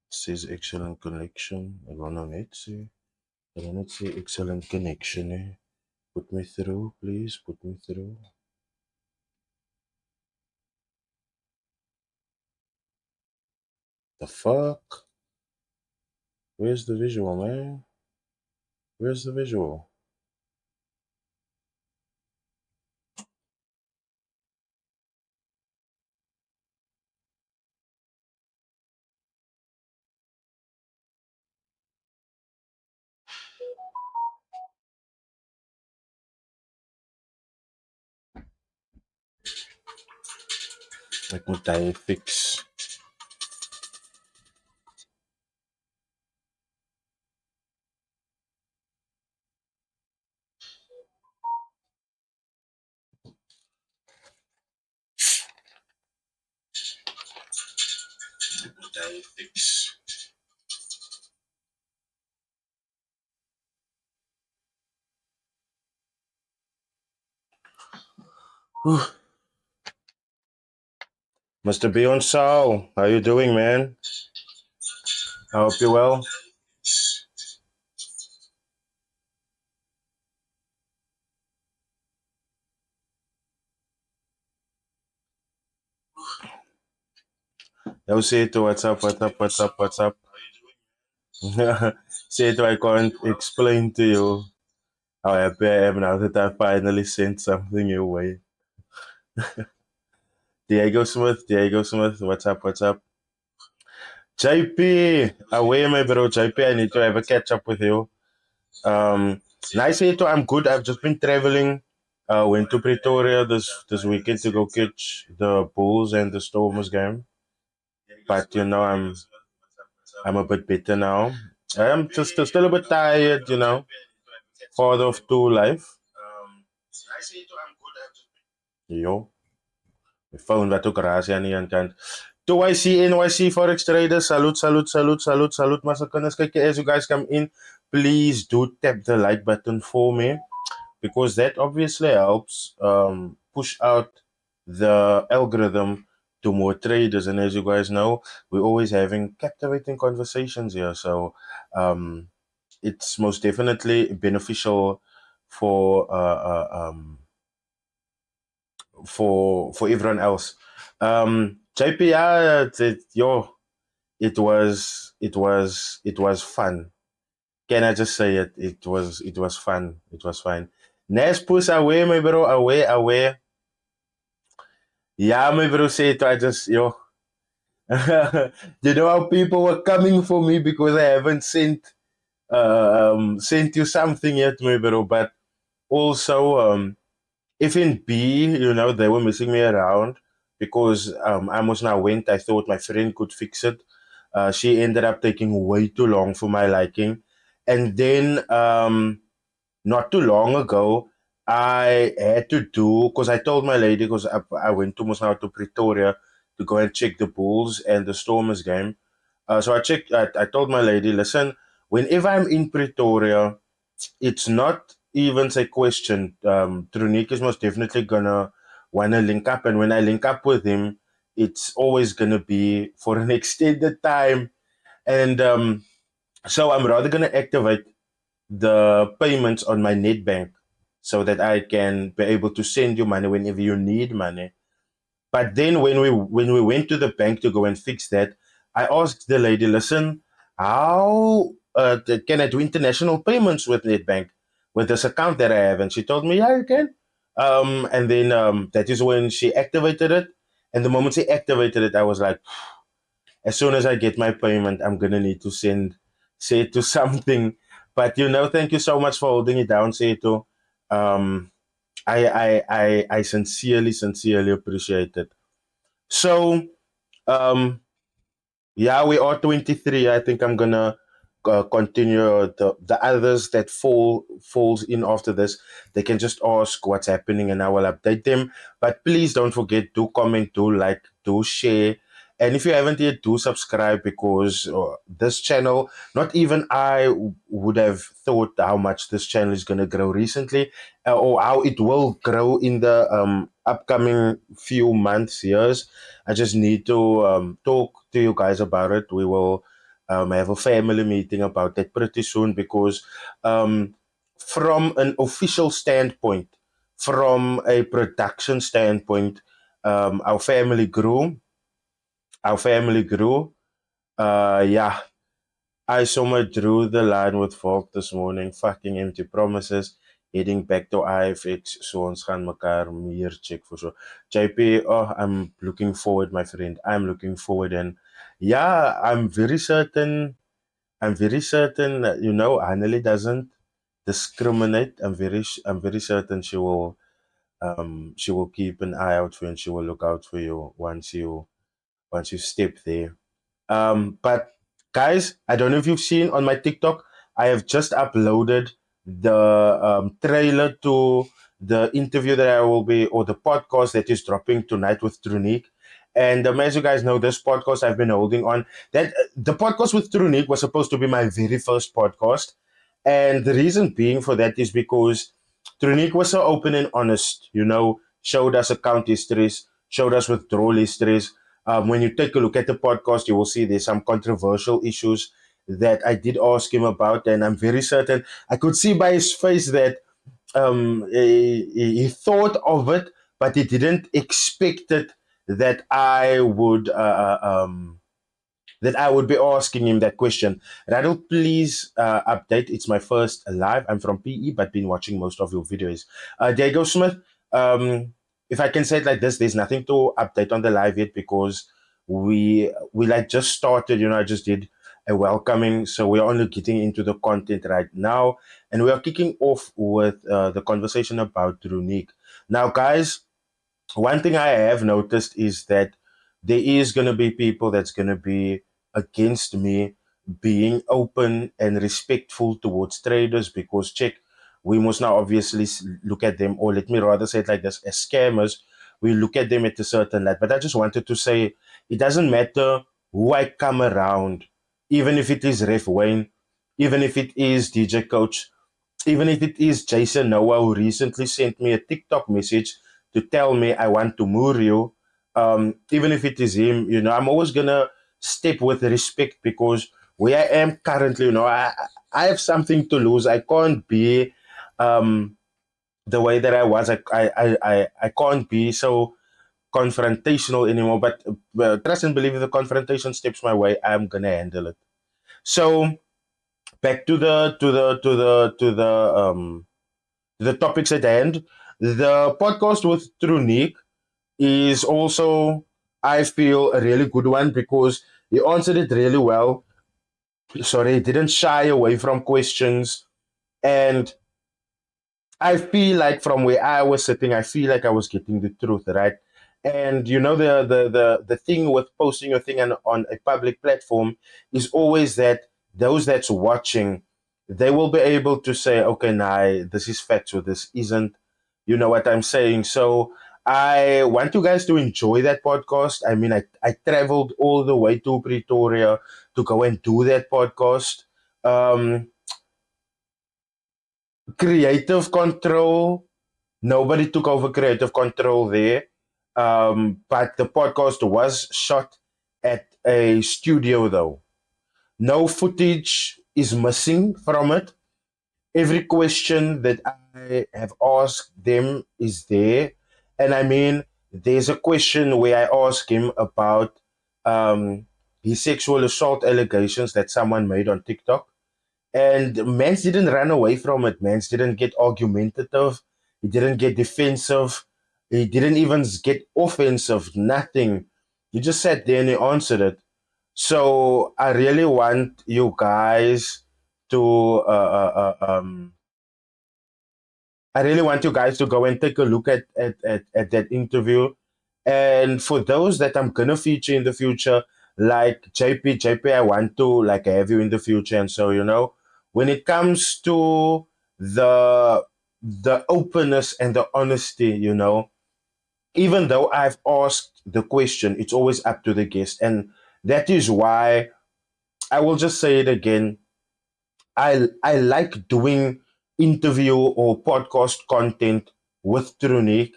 Says excellent connection. I wanna net say. I wanna say excellent connection. Put me through, please. Put me through. The fuck? Where's the visual, man? Where's the visual? Ek moet hy fix. Ek moet hy fix. Whew. Mr. Beyond Sao, how you doing, man? I hope you're well. Yo, Seto, what's up, what's up, what's up, what's up? Seto, I can't explain to you how happy I am now that I finally sent something your way. Diego Smith, what's up, what's up? JP, away, my bro, JP, I need to have a catch up with you. Nice, Seto, I'm good. I've just been traveling. Went to Pretoria this weekend to go catch the Bulls and the Stormers game. But you know, I'm a bit better now. I'm just still a bit tired, you know. Father of two life. Yo, my phone wat ook raas aan die een kant. 2YC, NYC Forex Traders, salute, salute, salute, salute, salute. Maar so kinders, kyk, as you guys come in, please do tap the like button for me, because that obviously helps push out the algorithm to more traders. And as you guys know, we're always having captivating conversations here. So it's most definitely beneficial for for everyone else. JP, yeah, it was fun. Can I just say it? It was fun. It was fun. Next push away, my bro, away, away. Yeah, my bro, say it. I just you know how people were coming for me because I haven't sent you something yet, my bro. But also, even B, you know, they were messing me around because I almost now went. I thought my friend could fix it. She ended up taking way too long for my liking. And then not too long ago, I had to do, because I told my lady, because I went almost now to Pretoria to go and check the Bulls and the Stormers game. So I told my lady, listen, whenever I'm in Pretoria, it's not even a question. Trunicques is most definitely gonna wanna link up, and when I link up with him, it's always gonna be for an extended time. And so I'm rather gonna activate the payments on my net bank so that I can be able to send you money whenever you need money. But then when we went to the bank to go and fix that, I asked the lady, listen, how can I do international payments with NetBank with this account that I have? And she told me, yeah, you can. And then that is when she activated it. And the moment she activated it, I was like, as soon as I get my payment, I'm gonna need to say it to something. But you know, thank you so much for holding it down, Seto. Um, I sincerely appreciate it. So yeah, we are 23. I think I'm gonna continue. The others that falls in after this, they can just ask what's happening, and I will update them. But please don't forget to comment, do like, do share, and if you haven't yet, do subscribe, because this channel, not even I would have thought how much this channel is gonna grow recently, or how it will grow in the upcoming few months, years. I just need to talk to you guys about it. We will I have a family meeting about that pretty soon because, from an official standpoint, from a production standpoint, our family grew. Our family grew. Yeah, I somewhat drew the line with Volk this morning. Fucking empty promises. Heading back to IFX. So ons gaan mekaar meer check for sure. JP, oh, I'm looking forward, my friend. I'm looking forward. And yeah, I'm very certain that, Anneli doesn't discriminate. I'm very certain she will keep an eye out for you and she will look out for you once you step there. But guys, I don't know if you've seen on my TikTok, I have just uploaded the trailer to the interview that I will be, or the podcast that is dropping tonight with Trunique. And as you guys know, this podcast I've been holding on. That the podcast with Trunique was supposed to be my very first podcast, and the reason being for that is because Trunique was so open and honest. Showed us account histories, showed us withdrawal histories. When you take a look at the podcast, you will see there's some controversial issues that I did ask him about, and I'm very certain I could see by his face that he thought of it, but he didn't expect it that I would be asking him that question. Rattle, please update. It's my first live. I'm from PE, but been watching most of your videos. Diego Smith, if I can say it like this, there's nothing to update on the live yet because we like just started. I just did a welcoming, so we're only getting into the content right now, and we are kicking off with the conversation about Runique. Now, guys, one thing I have noticed is that there is going to be people that's going to be against me being open and respectful towards traders because, check, we must now obviously look at them, or let me rather say it like this, as scammers. We look at them at a certain light. But I just wanted to say it doesn't matter who I come around, even if it is Ref Wayne, even if it is DJ Coach, even if it is Jason Noah, who recently sent me a TikTok message to tell me I want to move you, even if it is him, I'm always gonna step with respect because where I am currently, I have something to lose. I can't be um, the way that I was. I can't be so confrontational anymore. But trust and believe if the confrontation steps my way, I'm gonna handle it. So back to the topics at hand. The podcast with Trunique is also, I feel, a really good one because he answered it really well. Sorry, he didn't shy away from questions. And I feel like from where I was sitting, I feel like I was getting the truth, right? And the thing with posting your thing on a public platform is always that those that's watching, they will be able to say, okay, nah, this is factual, this isn't. You know what I'm saying? So I want you guys to enjoy that podcast. I mean, I traveled all the way to Pretoria to go and do that podcast. Um, Creative control. Nobody took over creative control there. But the podcast was shot at a studio, though. No footage is missing from it. Every question that I have asked them is there. And I mean, there's a question where I ask him about um, his sexual assault allegations that someone made on TikTok. And Mans didn't run away from it. Mans didn't get argumentative. He didn't get defensive. He didn't even get offensive. Nothing. He just sat there and he answered it. So I really want you guys to I really want you guys to go and take a look at that interview. And for those that I'm gonna feature in the future, like JP, I want to like have you in the future. And so, when it comes to the the openness and the honesty, even though I've asked the question, it's always up to the guest. And that is why I will just say it again. I like doing interview or podcast content with Trunique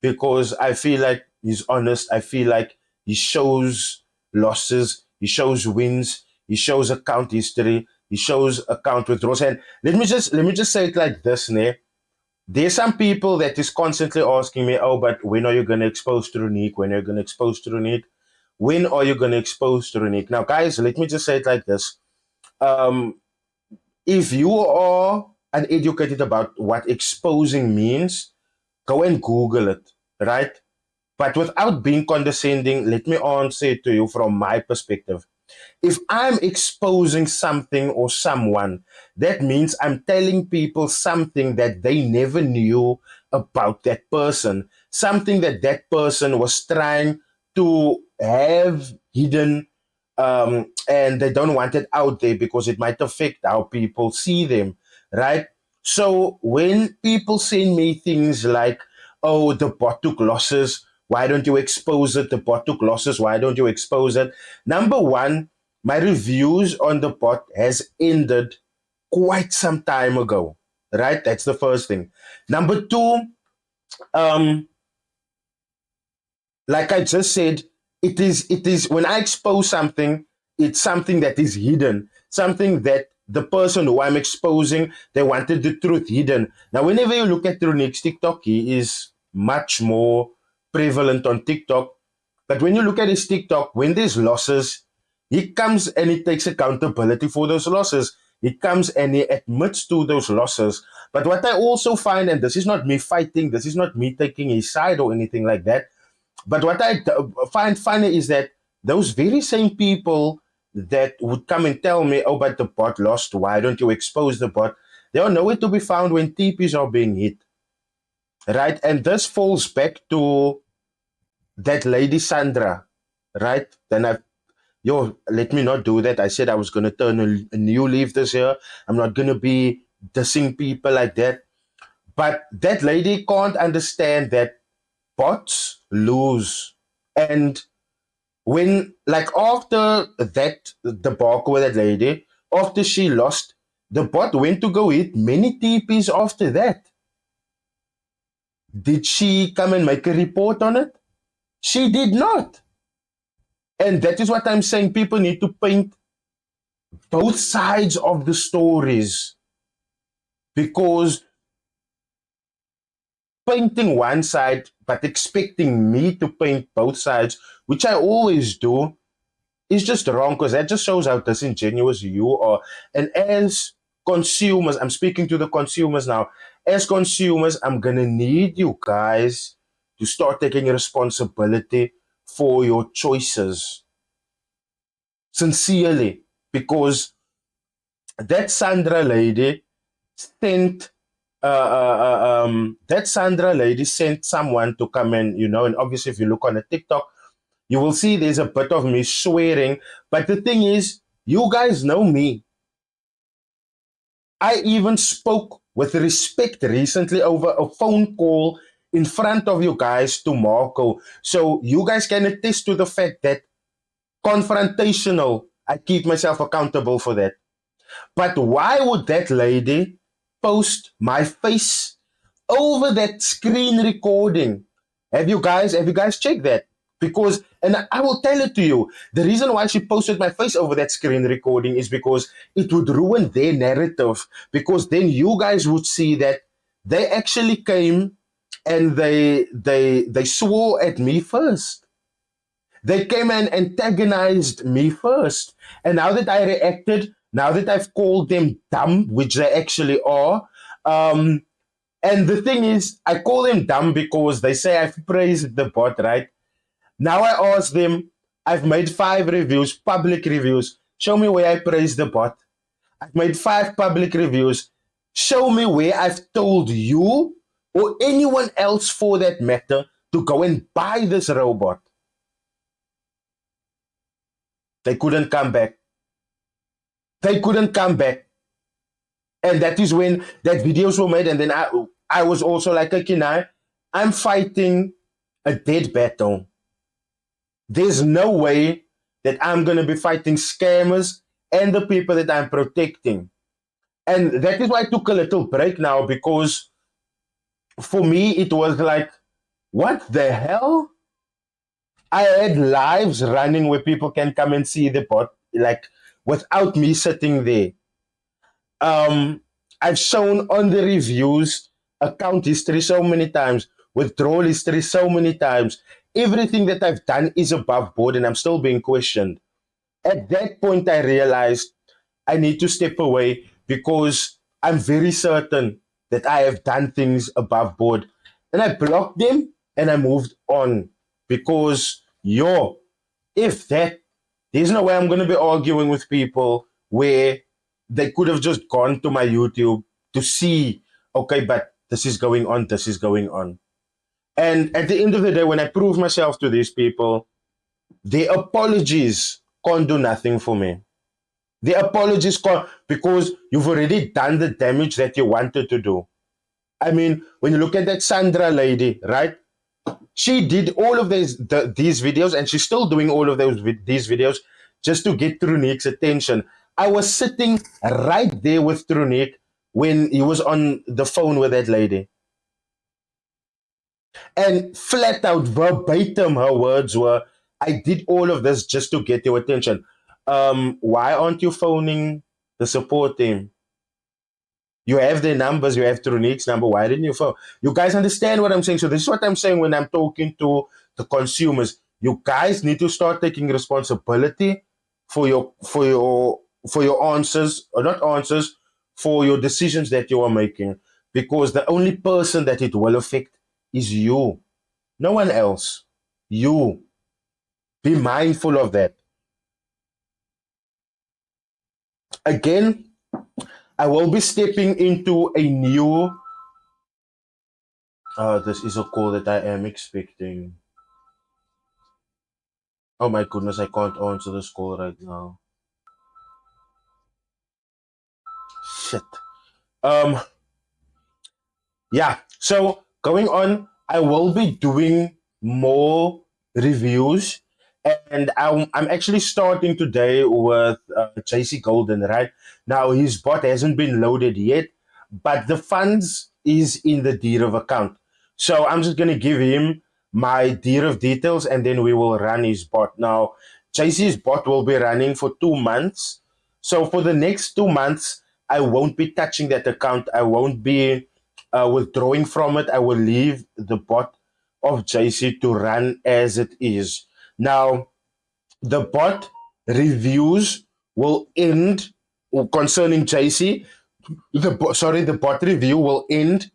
because I feel like he's honest. I feel like he shows losses, he shows wins, he shows account history, he shows account withdrawals. And let me just say it like this, ne? There's some people that is constantly asking me, oh, but when are you gonna expose Trunicques? When are you gonna expose Trunicques? When are you gonna expose Trunicques? Now, guys, let me just say it like this. Um, if you are uneducated about what exposing means, go and Google it, right? But without being condescending, let me answer it to you from my perspective. If I'm exposing something or someone, that means I'm telling people something that they never knew about that person, something that that person was trying to have hidden, and they don't want it out there because it might affect how people see them, right? So when people send me things like, oh, the bot took losses, why don't you expose it? The bot took losses, why don't you expose it? Number one, my reviews on the bot has ended quite some time ago, right? That's the first thing. Number two, um, like I just said, it is when I expose something, it's something that is hidden, something that the person who I'm exposing, they wanted the truth hidden. Now, whenever you look at Trunicques TikTok, he is much more prevalent on TikTok. But when you look at his TikTok, when there's losses, he comes and he takes accountability for those losses. He comes and he admits to those losses. But what I also find, and this is not me fighting, this is not me taking his side or anything like that, but what I find funny is that those very same people that would come and tell me, oh, but the bot lost, why don't you expose the bot? They are nowhere to be found when TPs are being hit, right? And this falls back to that lady Sandra, right? Then let me not do that. I said I was going to turn a new leaf this year. I'm not going to be dissing people like that. But that lady can't understand that bots lose. And when, like, after that debacle with that lady, after she lost, the bot went to go hit many TPs after that. Did she come and make a report on it? She did not. And that is what I'm saying. People need to paint both sides of the stories, because painting one side but expecting me to paint both sides, which I always do, is just wrong, because that just shows how disingenuous you are. And as consumers, I'm speaking to the consumers now, as consumers, I'm going to need you guys to start taking responsibility for your choices. Sincerely, because that Sandra lady sent that Sandra lady sent someone to come in, and obviously if you look on the TikTok, you will see there's a bit of me swearing. But the thing is, you guys know me. I even spoke with respect recently over a phone call in front of you guys to Marco. So you guys can attest to the fact that confrontational, I keep myself accountable for that. But why would that lady post my face over that screen recording? Have you guys checked that? Because, and I will tell it to you, the reason why she posted my face over that screen recording is because it would ruin their narrative. Because then you guys would see that they actually came and they swore at me first. They came and antagonized me first. And now that I reacted, now that I've called them dumb, which they actually are, and the thing is, I call them dumb because they say I've praised the bot, right? Now I ask them, I've made 5 reviews, public reviews. Show me where I praise the bot. I've made 5 public reviews. Show me where I've told you or anyone else for that matter to go and buy this robot. They couldn't come back. They couldn't come back. And that is when that videos were made. And then I was also like, okay, now I'm fighting a dead battle. There's no way that I'm going to be fighting scammers and the people that I'm protecting. And that is why I took a little break now, because for me, it was like, what the hell? I had lives running where people can come and see the bot, like without me sitting there. Um, I've shown on the reviews account history so many times, withdrawal history so many times. Everything that I've done is above board and I'm still being questioned. At that point, I realized I need to step away because I'm very certain that I have done things above board. And I blocked them and I moved on because, if that, there's no way I'm going to be arguing with people where they could have just gone to my YouTube to see, okay, but this is going on, this is going on. And at the end of the day, when I prove myself to these people, their apologies can't do nothing for me. The apologies can't, because you've already done the damage that you wanted to do. I mean, when you look at that Sandra lady, right? She did all of these videos, and she's still doing all of these videos just to get Trunicques' attention. I was sitting right there with Trunique when he was on the phone with that lady. And flat out, verbatim, her words were, I did all of this just to get your attention. Why aren't you phoning the support team? You have their numbers, you have Trunicque's number. Why didn't you phone? You guys understand what I'm saying? So this is what I'm saying when I'm talking to the consumers. You guys need to start taking responsibility for your answers, or not answers, for your decisions that you are making. Because the only person that it will affect is you. No one else. You. Be mindful of that. Again, I will be stepping into a new. This is a call that I am expecting. Oh my goodness, I can't answer this call right now. Shit. Um, yeah. So going on, I will be doing more reviews, and I'm actually starting today with JC Golden. Right now, his bot hasn't been loaded yet, but the funds is in the deed of account. So I'm just gonna give him my deed of details, and then we will run his bot. Now, JC's bot will be running for 2 months. So for the next 2 months, I won't be touching that account. I won't be withdrawing from it. I will leave the bot of JC to run as it is. Now, the bot reviews will end concerning JC. The bot review will end.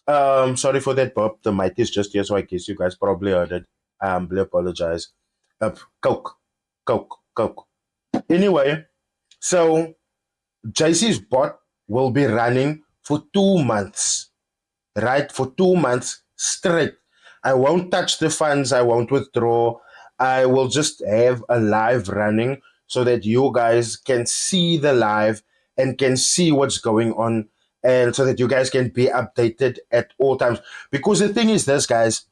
Sorry for that, Bob. The mic is just here, so I guess you guys probably heard it. I humbly apologize. Coke, Coke, Coke. Anyway, so JC's bot will be running for 2 months, right? For 2 months straight. I won't touch the funds, I won't withdraw. I will just have a live running so that you guys can see the live and can see what's going on, and so that you guys can be updated at all times. Because the thing is this, guys,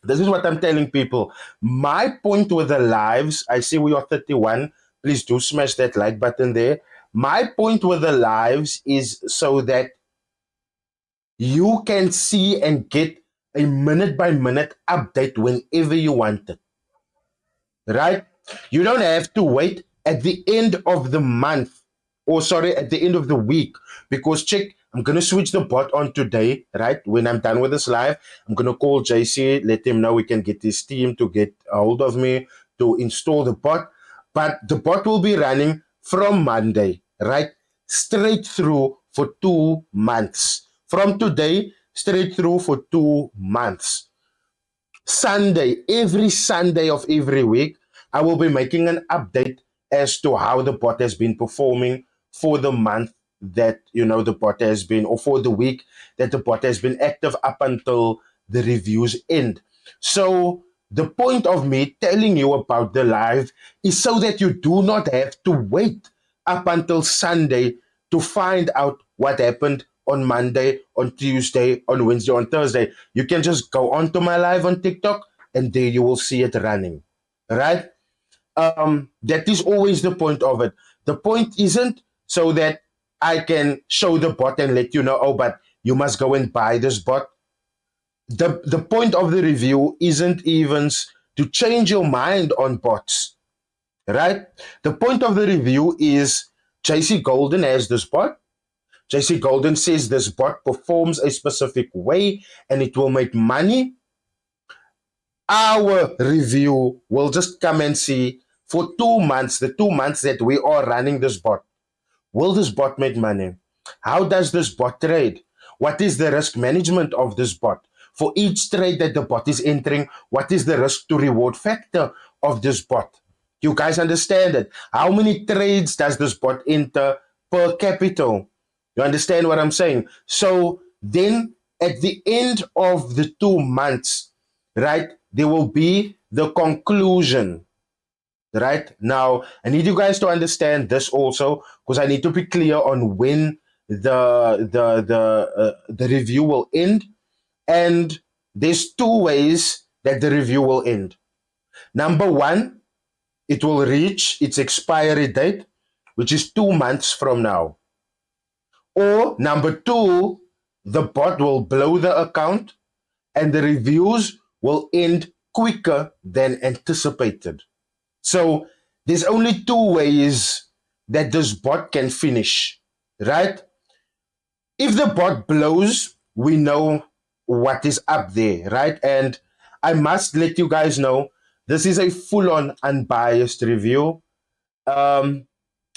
this is what I'm telling people. My point with the lives, I see we are 31. Please do smash that like button there. My point with the lives is so that you can see and get a minute by minute update whenever you want it, right? You don't have to wait at the end of the month, or sorry, at the end of the week, because check, I'm going to switch the bot on today, right? When I'm done with this live, I'm going to call JC, let him know we can get his team to get a hold of me to install the bot. But the bot will be running from Monday, right? Straight through for 2 months. From today, straight through for 2 months. Sunday, every Sunday of every week, I will be making an update as to how the bot has been performing for the month that the bot has been, or for the week that the bot has been active up until the reviews end. So the point of me telling you about the live is so that you do not have to wait up until Sunday to find out what happened on Monday, on Tuesday, on Wednesday, on Thursday. You can just go onto my live on TikTok and there you will see it running, right? That is always the point of it. The point isn't so that I can show the bot and let you know, oh, but you must go and buy this bot. The point of the review isn't even to change your mind on bots. right? The point of the review is JC Golden has this bot. JC Golden says this bot performs a specific way and it will make money. Our review will just come and see for 2 months, the 2 months that we are running this bot. Will this bot make money? How does this bot trade? What is the risk management of this bot? For each trade that the bot is entering, what is the risk to reward factor of this bot? You guys understand it? How many trades does this bot enter per capital? You understand what I'm saying? So then at the end of the 2 months, right, there will be the conclusion. Right now, I need you guys to understand this also because I need to be clear on when the review will end. And there's two ways that the review will end. Number one, it will reach its expiry date, which is 2 months from now. Or number two, the bot will blow the account and the reviews will end quicker than anticipated. So there's only two ways that this bot can finish, right? If the bot blows, we know what is up there, right? And I must let you guys know this is a full on unbiased review. Um,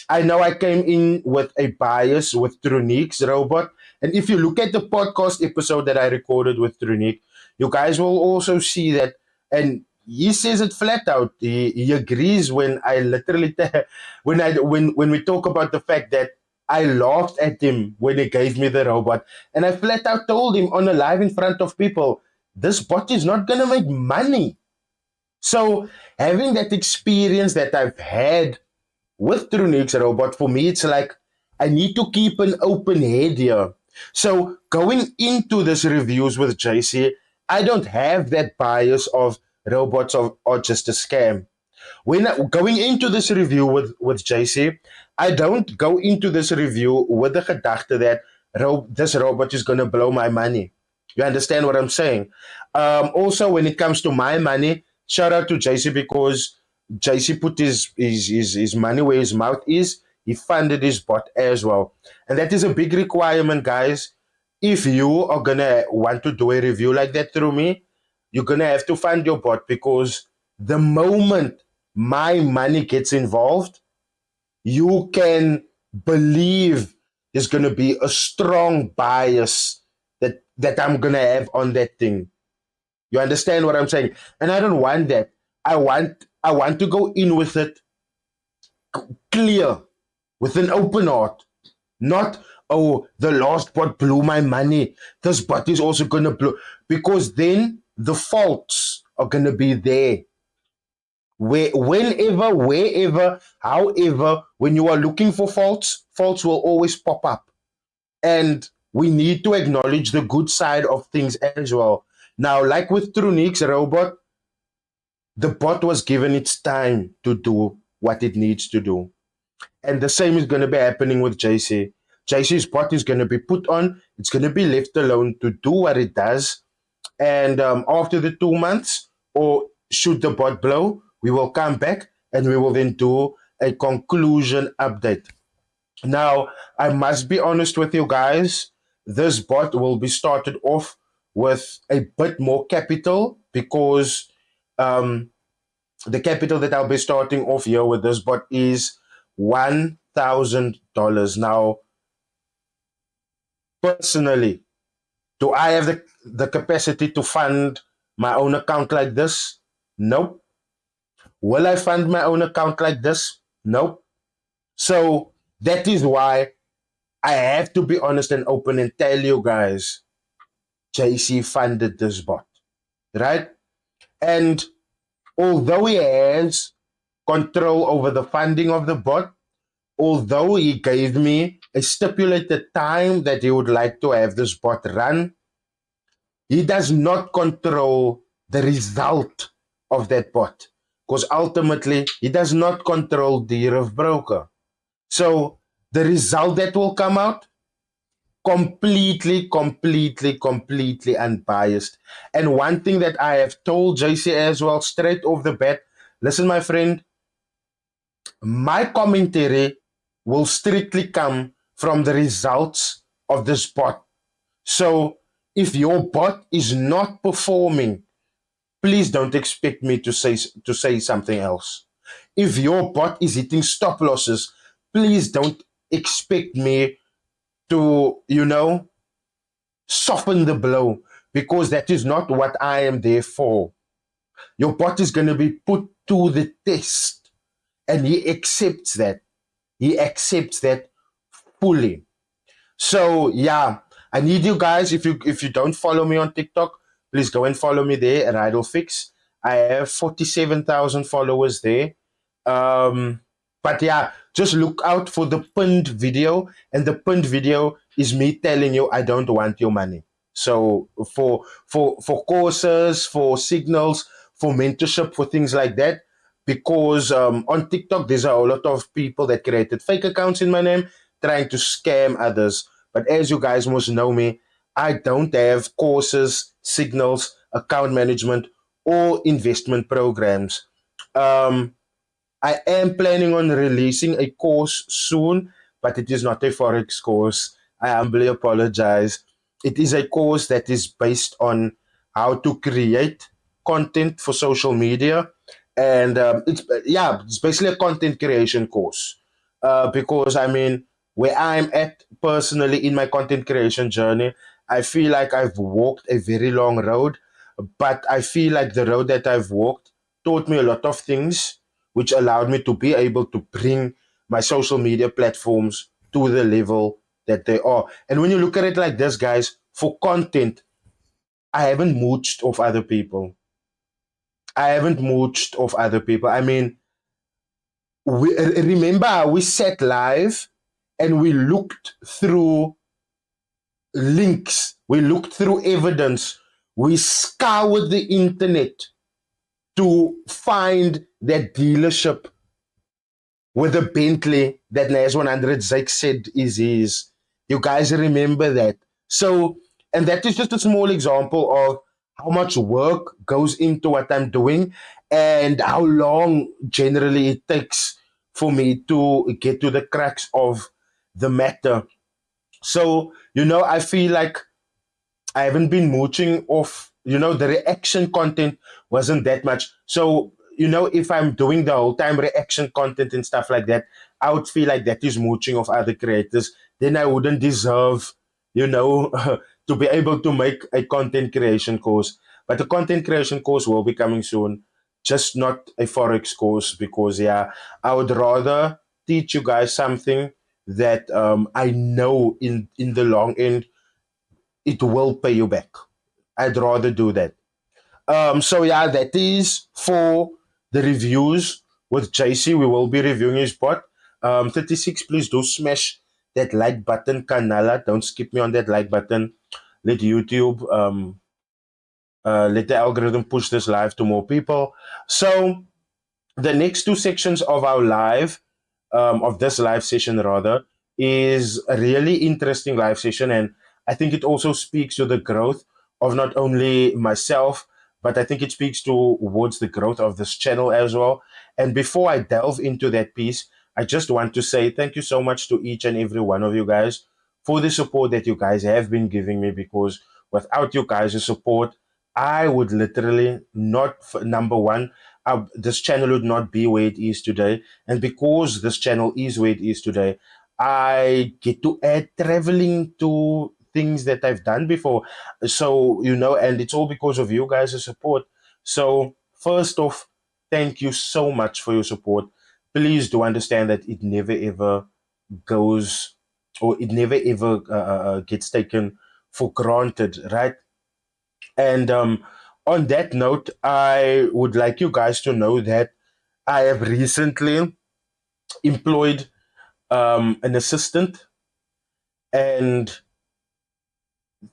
I know I came in with a bias with Trunicques robot. And if you look at the podcast episode that I recorded with Trunique, you guys will also see that. And he says it flat out. He agrees when I literally when we talk about the fact that I laughed at him when he gave me the robot, and I flat out told him on a live in front of people, this bot is not gonna make money. So having that experience that I've had with Trunicques robot, for me, it's like I need to keep an open head here. So going into this reviews with JC, I don't have that bias of robots are just a scam. When going into this review with JC, I don't go into this review with the gedachte that this robot is going to blow my money. You understand what I'm saying? Also, when it comes to my money, shout out to JC because JC put his money where his mouth is. He funded his bot as well. And that is a big requirement, guys. If you are going to want to do a review like that through me, you're going to have to fund your bot because the moment my money gets involved, you can believe there's going to be a strong bias that I'm going to have on that thing. You understand what I'm saying? And I don't want that. I want to go in with it clear, with an open heart. Not, oh, the last bot blew my money. This bot is also going to blow. Because then the faults are going to be there. Whenever, wherever, however, when you are looking for faults, faults will always pop up. And we need to acknowledge the good side of things as well. Now, like with Trunicques robot, the bot was given its time to do what it needs to do. And the same is going to be happening with JC. JC's bot is going to be put on, it's going to be left alone to do what it does. And after the 2 months, or should the bot blow, we will come back and we will then do a conclusion update. Now, I must be honest with you guys. This bot will be started off with a bit more capital because the capital that I'll be starting off here with this bot is $1,000. Now, personally, do I have the capacity to fund my own account like this? Nope. Will I fund my own account like this? Nope. So that is why I have to be honest and open and tell you guys, JC funded this bot, right? And although he has control over the funding of the bot, although he gave me a stipulated time that he would like to have this bot run, he does not control the result of that bot because ultimately he does not control the Riv broker. So the result that will come out, completely, completely, completely unbiased. And one thing that I have told JC as well, straight off the bat, listen, my friend, My commentary will strictly come from the results of this bot. So if your bot is not performing, please don't expect me to say something else. If your bot is hitting stop losses, please don't expect me to, soften the blow, because that is not what I am there for. Your bot is going to be put to the test, and he accepts that. He accepts that fully. So yeah, I need you guys. If you don't follow me on TikTok, please go and follow me there at IdleFix. I have 47,000 followers there. Um, but yeah, just look out for the pinned video, and the pinned video is me telling you I don't want your money. So for courses, for signals, for mentorship, for things like that, because on TikTok there's a whole lot of people that created fake accounts in my name trying to scam others. But as you guys must know me, I don't have courses, signals, account management, or investment programs. Um, I am planning on releasing a course soon, but it is not a Forex course. I humbly apologize. It is a course that is based on how to create content for social media. And it's basically a content creation course. Because I mean, where I'm at personally in my content creation journey, I feel like I've walked a very long road, but I feel like the road that I've walked taught me a lot of things, which allowed me to be able to bring my social media platforms to the level that they are. And when you look at it like this, guys, for content, I haven't mooched off other people. I haven't mooched off other people. I mean, remember we sat live and we looked through links, we looked through evidence, we scoured the internet to find that dealership with a Bentley that Nas 100 Zake said is his. You guys remember that. So, and that is just a small example of how much work goes into what I'm doing and how long generally it takes for me to get to the crux of the matter. So, I feel like I haven't been mooching off, the reaction content wasn't that much. So, if I'm doing the whole time reaction content and stuff like that, I would feel like that is mooching of other creators. Then I wouldn't deserve, to be able to make a content creation course. But the content creation course will be coming soon, just not a Forex course, because, yeah, I would rather teach you guys something that I know in the long end it will pay you back. I'd rather do that. So yeah, that is for the reviews with JC. We will be reviewing his bot. 36, please do smash that like button, Kanala. Don't skip me on that like button. Let YouTube, let the algorithm push this live to more people. So the next two sections of our live, of this live session rather, is a really interesting live session, and I think it also speaks to the growth of not only myself, but I think it speaks towards the growth of this channel as well. And before I delve into that piece, I just want to say thank you so much to each and every one of you guys for the support that you guys have been giving me, because without you guys' support, I would literally not, number one, this channel would not be where it is today. And because this channel is where it is today, I get to add traveling to things that I've done before. So, and it's all because of you guys' support. So, first off, thank you so much for your support. Please do understand that it never ever goes, or it never ever gets taken for granted, right? And on that note, I would like you guys to know that I have recently employed an assistant, and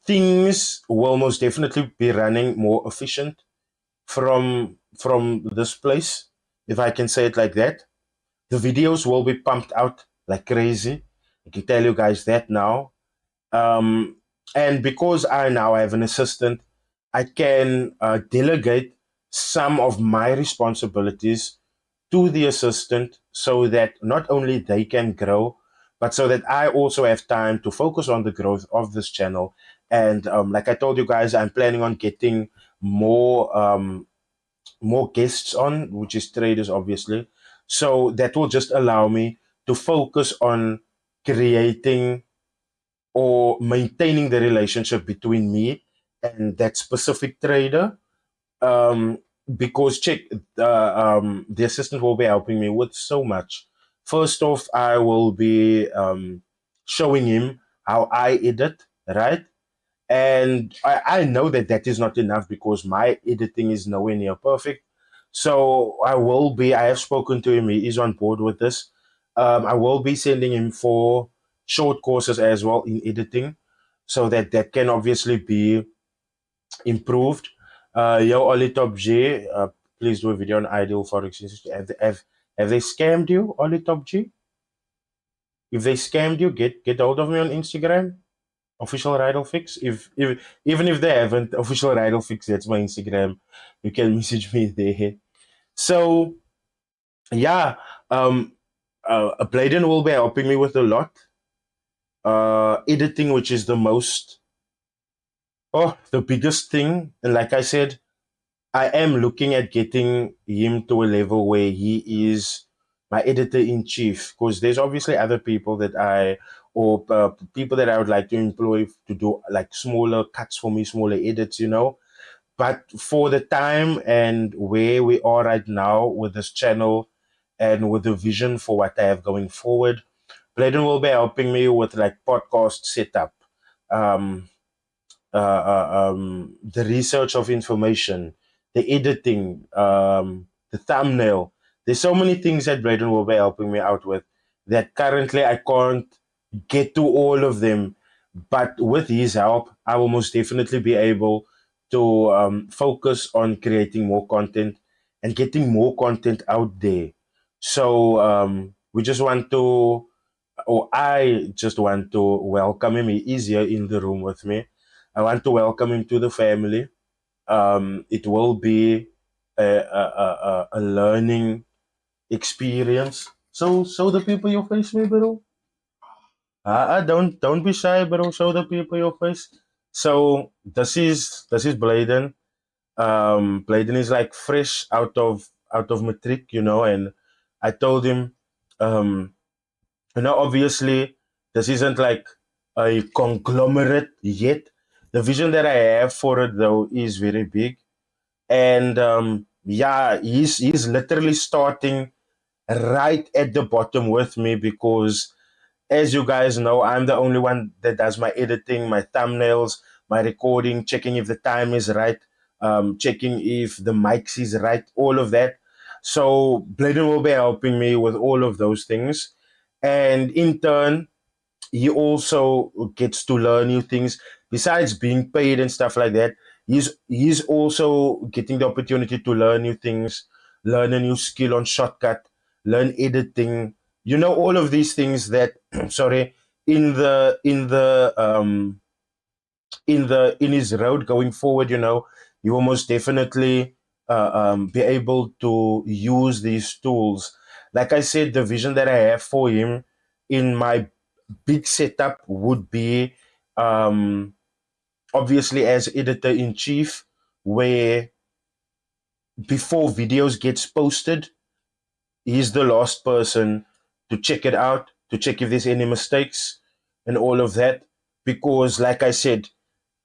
things will most definitely be running more efficient from this place, if I can say it like that. The videos will be pumped out like crazy. I can tell you guys that now. Um, and because I now have an assistant, I can delegate some of my responsibilities to the assistant so that not only they can grow, but so that I also have time to focus on the growth of this channel. And like I told you guys, I'm planning on getting more guests on, which is traders, obviously. So that will just allow me to focus on creating or maintaining the relationship between me and that specific trader. Um, because check, the assistant will be helping me with so much. First off, I will be showing him how I edit, right? And I know that that is not enough because my editing is nowhere near perfect. So I have spoken to him, he is on board with this. I will be sending him for short courses as well in editing so that that can obviously be improved. Yo, Oli Top J, please do a video on ideal forex industry. Have they scammed you, Oli Top G? If they scammed you, get hold of me on Instagram. Official Riddle Fix. If even if they haven't, official Riddle Fix, that's my Instagram. You can message me there. So yeah, um, Bladen will be helping me with a lot. Editing, which is the biggest thing. And like I said, I am looking at getting him to a level where he is my editor in chief. Because there's obviously other people that or people that I would like to employ to do like smaller cuts for me, smaller edits, But for the time and where we are right now with this channel and with the vision for what I have going forward, Bladen will be helping me with like podcast setup. Um, the research of information, the editing, the thumbnail. There's so many things that Braden will be helping me out with that currently I can't get to all of them. But with his help, I will most definitely be able to focus on creating more content and getting more content out there. So we just want to, or I just want to welcome him. He is here in the room with me. I want to welcome him to the family. It will be a learning experience. So show the people your face, me, bro. Don't be shy, bro. Show the people your face. So this is Bladen. Bladen is like fresh out of matric, and I told him, um, obviously, this isn't like a conglomerate yet. The vision that I have for it, though, is very big. And yeah, he's literally starting right at the bottom with me because, as you guys know, I'm the only one that does my editing, my thumbnails, my recording, checking if the time is right, checking if the mics is right, all of that. So Bladen will be helping me with all of those things. And in turn, he also gets to learn new things besides being paid and stuff like that. He's also getting the opportunity to learn new things, learn a new skill on shortcut, learn editing, all of these things that sorry, in in his road going forward, you will most definitely be able to use these tools. Like I said, the vision that I have for him in my big setup would be, um, obviously, as editor in chief, where before videos gets posted, he's the last person to check it out, to check if there's any mistakes and all of that. Because, like I said,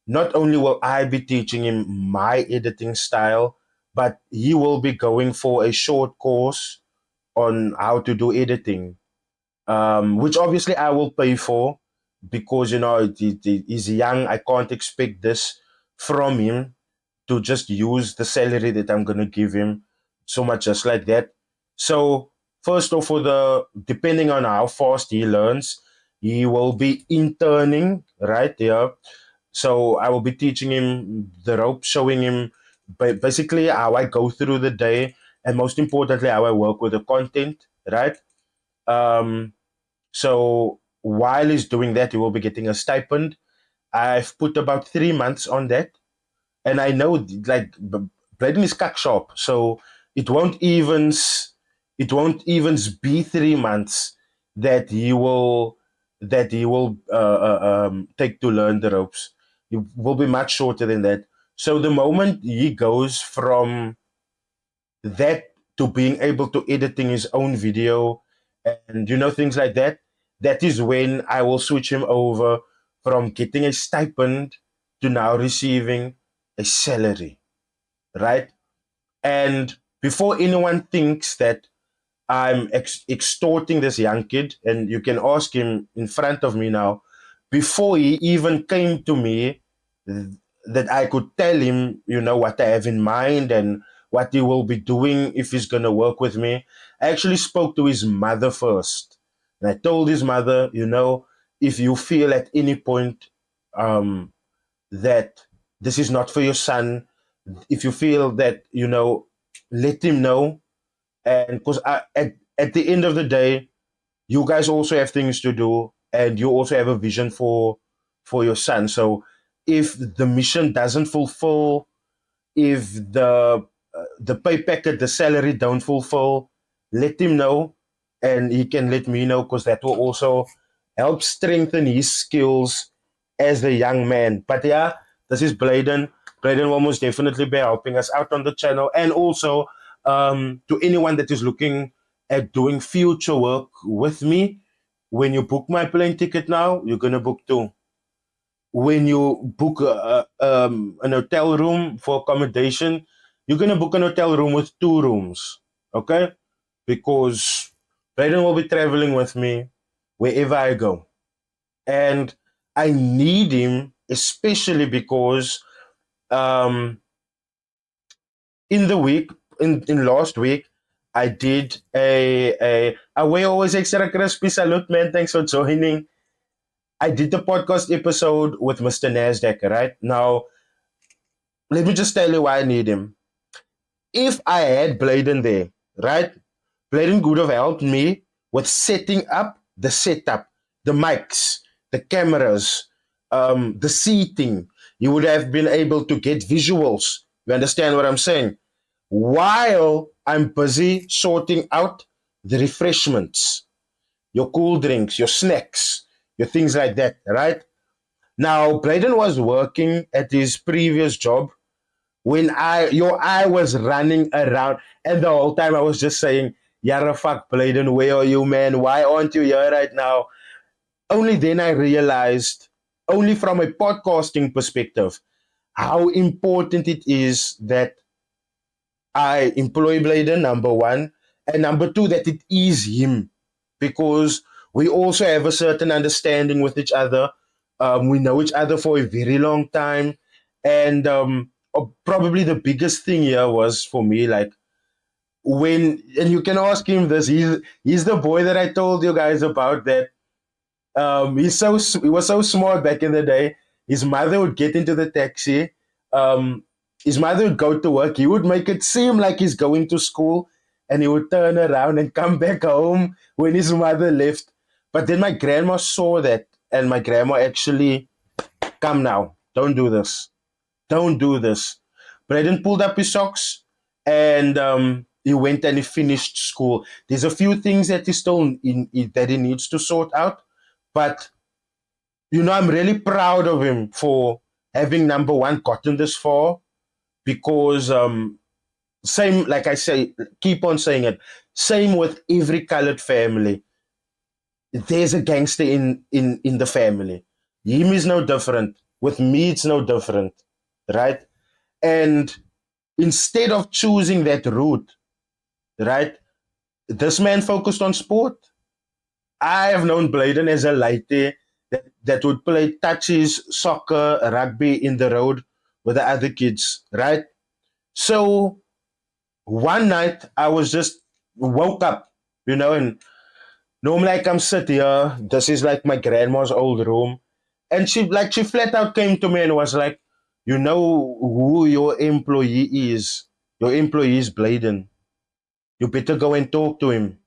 not only will I be teaching him my editing style, but he will be going for a short course on how to do editing, which obviously I will pay for because he's young. I can't expect this from him to just use the salary that I'm gonna give him so much just like that. So first off, depending on how fast he learns, he will be interning right here. So I will be teaching him the ropes, showing him basically how I go through the day, and most importantly, how I work with the content, right? Um, so while he's doing that, he will be getting a stipend. I've put about 3 months on that, and I know like Braden is cack sharp, so it won't even it won't even be 3 months that he will take to learn the ropes. It will be much shorter than that. So the moment he goes from that to being able to editing his own video and things like that, that is when I will switch him over from getting a stipend to now receiving a salary, right? And before anyone thinks that I'm extorting this young kid, and you can ask him in front of me now, before he even came to me, that I could tell him, what I have in mind and what he will be doing if he's going to work with me. I actually spoke to his mother first. And I told his mother, if you feel at any point that this is not for your son, if you feel that, let him know. And because at the end of the day, you guys also have things to do, and you also have a vision for your son. So if the mission doesn't fulfill, if the pay packet, the salary don't fulfill, let him know, and he can let me know, because that will also help strengthen his skills as a young man. But yeah, this is Bladen. Bladen will most definitely be helping us out on the channel, and also to anyone that is looking at doing future work with me. When you book my plane ticket now, you're gonna book two. When you book an hotel room for accommodation, you're going to book an hotel room with 2 rooms, okay? Because Brayden will be traveling with me wherever I go. And I need him, especially because um, in the week, in last week, I did a away always extra crispy salute, man. Thanks for joining. I did the podcast episode with Mr. Nasdaq, right? Now, let me just tell you why I need him. If I had Bladen there, right? Bladen could have helped me with setting up the setup, the mics, the cameras, the seating. You would have been able to get visuals. You understand what I'm saying? While I'm busy sorting out the refreshments, your cool drinks, your snacks, your things like that, right? Now, Bladen was working at his previous job when I was running around, and the whole time I was just saying, Yara fuck Bladen, where are you, man? Why aren't you here right now? Only then I realized, only from a podcasting perspective, how important it is that I employ Bladen, number one, and number two, that it is him, because we also have a certain understanding with each other. We know each other for a very long time, and probably the biggest thing here was for me, like, when, and you can ask him this. He's the boy that I told you guys about, that he was so smart back in the day. His mother would get into the taxi. Um, his mother would go to work. He would make it seem like he's going to school, and he would turn around and come back home when his mother left. But then my grandma saw that, and my grandma actually, come now, don't do this, don't do this. Braden pulled up his socks, and he went and he finished school. There's a few things that he still that he needs to sort out, but I'm really proud of him for having, number one, gotten this far, because same, like I say, keep on saying it, same with every colored family. There's a gangster in the family. Him is no different. With me, it's no different, right? And instead of choosing that route, right, this man focused on sport. I have known Bladen as a lighty that would play touches, soccer, rugby in the road with the other kids, right? So one night I was just woke up, and normally I come sit here. This is like my grandma's old room. And she flat out came to me and was like, you know who your employee is? Your employee is Bladen. You better go and talk to him.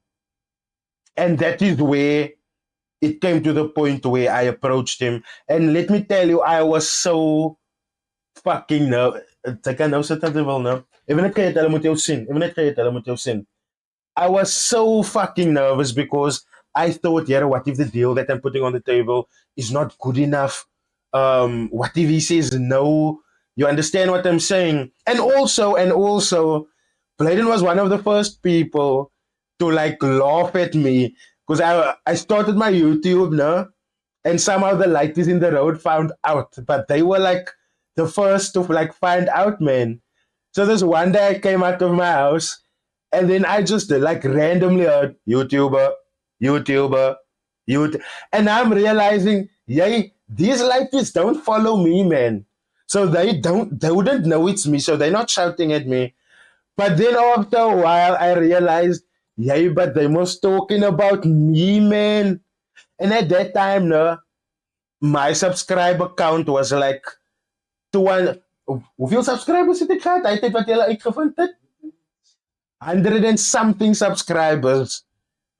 And that is where it came to the point where I approached him. And let me tell you, I was so fucking nervous. Ek kan nou sit en wel nou. Ek wil net kyk hulle moet jou sien. Ek wil net kyk hulle moet jou sien. I was so fucking nervous because I thought, yeah, what if the deal that I'm putting on the table is not good enough? What if he says no? You understand what I'm saying? And also, Bladen was one of the first people to like laugh at me because I started my YouTube, no, and somehow the light is in the road found out, but they were like the first to like find out, man. So this one day I came out of my house and then I just like randomly heard YouTuber, YouTuber, YouTube, and I'm realizing, yay, these likeys don't follow me, man. So they wouldn't know it's me, so they're not shouting at me. But then after a while, I realized, yay, but they was talking about me, man. And at that time, no, my subscriber count was like 200. Hoeveel subscribers het ek gehad? Hy het wat jy uitgevind het? 100 and something subscribers,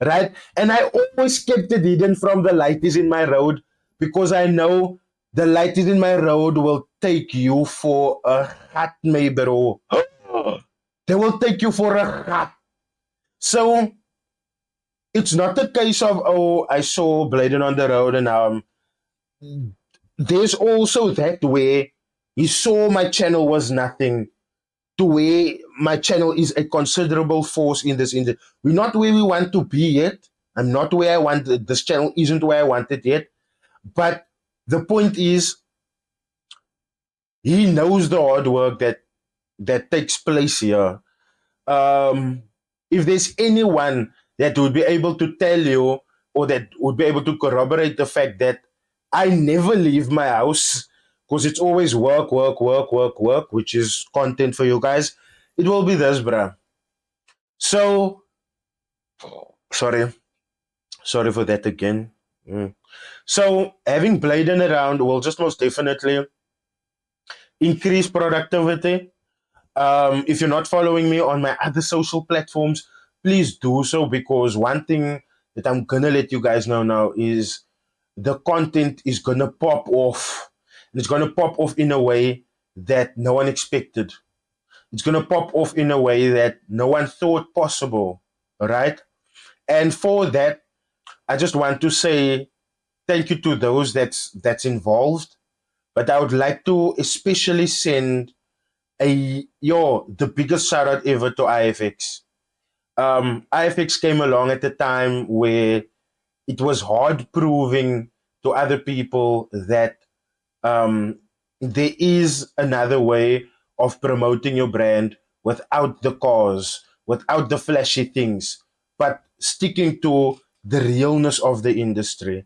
right? And I always kept it hidden from the lighties in my road because I know the lighties in my road will take you for a gat, my bro. They will take you for a gat. So it's not a case of, oh, I saw Bladen on the road and there's also that where he saw my channel was nothing to where my channel is a considerable force in this industry. We're not where we want to be yet. I'm not where I want. This channel isn't where I want it yet. But the point is, he knows the hard work that takes place here. If there's anyone that would be able to tell you or that would be able to corroborate the fact that I never leave my house because it's always work, work, work, work, work, which is content for you guys, it will be this, bruh. So, sorry. Sorry for that again. So, having Bladen around will just most definitely increase productivity. If you're not following me on my other social platforms, please do so because one thing that I'm gonna let you guys know now is the content is gonna pop off. It's gonna pop off in a way that no one expected. It's gonna pop off in a way that no one thought possible. All right. And for that, I just want to say thank you to those that's involved. But I would like to especially send the biggest shout out ever to IFX. IFX came along at a time where it was hard proving to other people that there is another way of promoting your brand without the cause, without the flashy things, but sticking to the realness of the industry.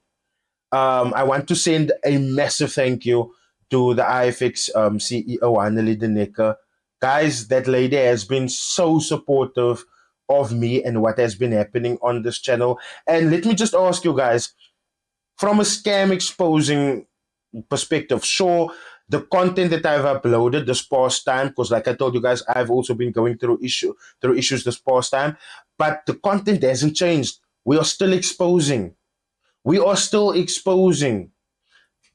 I want to send a massive thank you to the IFX CEO, Annelie de Necker. Guys, that lady has been so supportive of me and what has been happening on this channel. And let me just ask you guys, from a scam exposing perspective, sure, the content that I've uploaded this past time, because like I told you guys, I've also been going through issues this past time, but the content hasn't changed. We are still exposing. We are still exposing.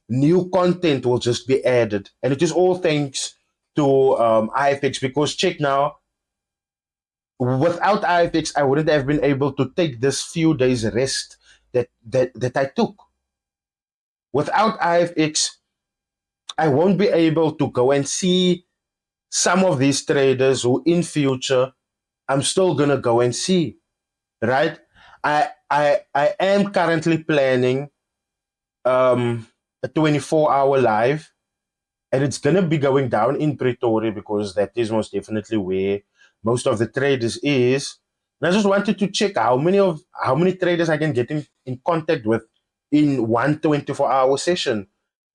New content will just be added, and it is all thanks to IFX. Because check now, without IFX, I wouldn't have been able to take this few days rest that I took. Without IFX, I won't be able to go and see some of these traders who in future I'm still gonna go and see, right? I am currently planning a 24-hour live, and it's gonna be going down in Pretoria because that is most definitely where most of the traders is. And I just wanted to check how many traders I can get in contact with in one 24-hour session.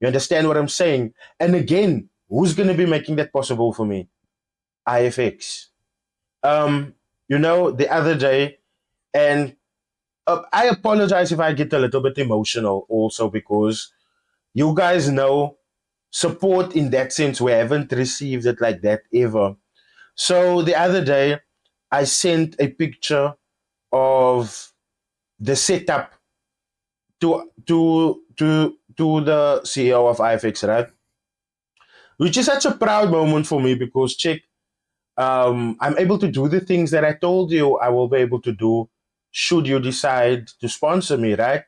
You understand what I'm saying? And again, who's gonna be making that possible for me? IFX. The other day, and I apologize if I get a little bit emotional also because you guys know support in that sense, we haven't received it like that ever. So the other day, I sent a picture of the setup to the CEO of IFX, right? Which is such a proud moment for me because check, I'm able to do the things that I told you I will be able to do should you decide to sponsor me, right?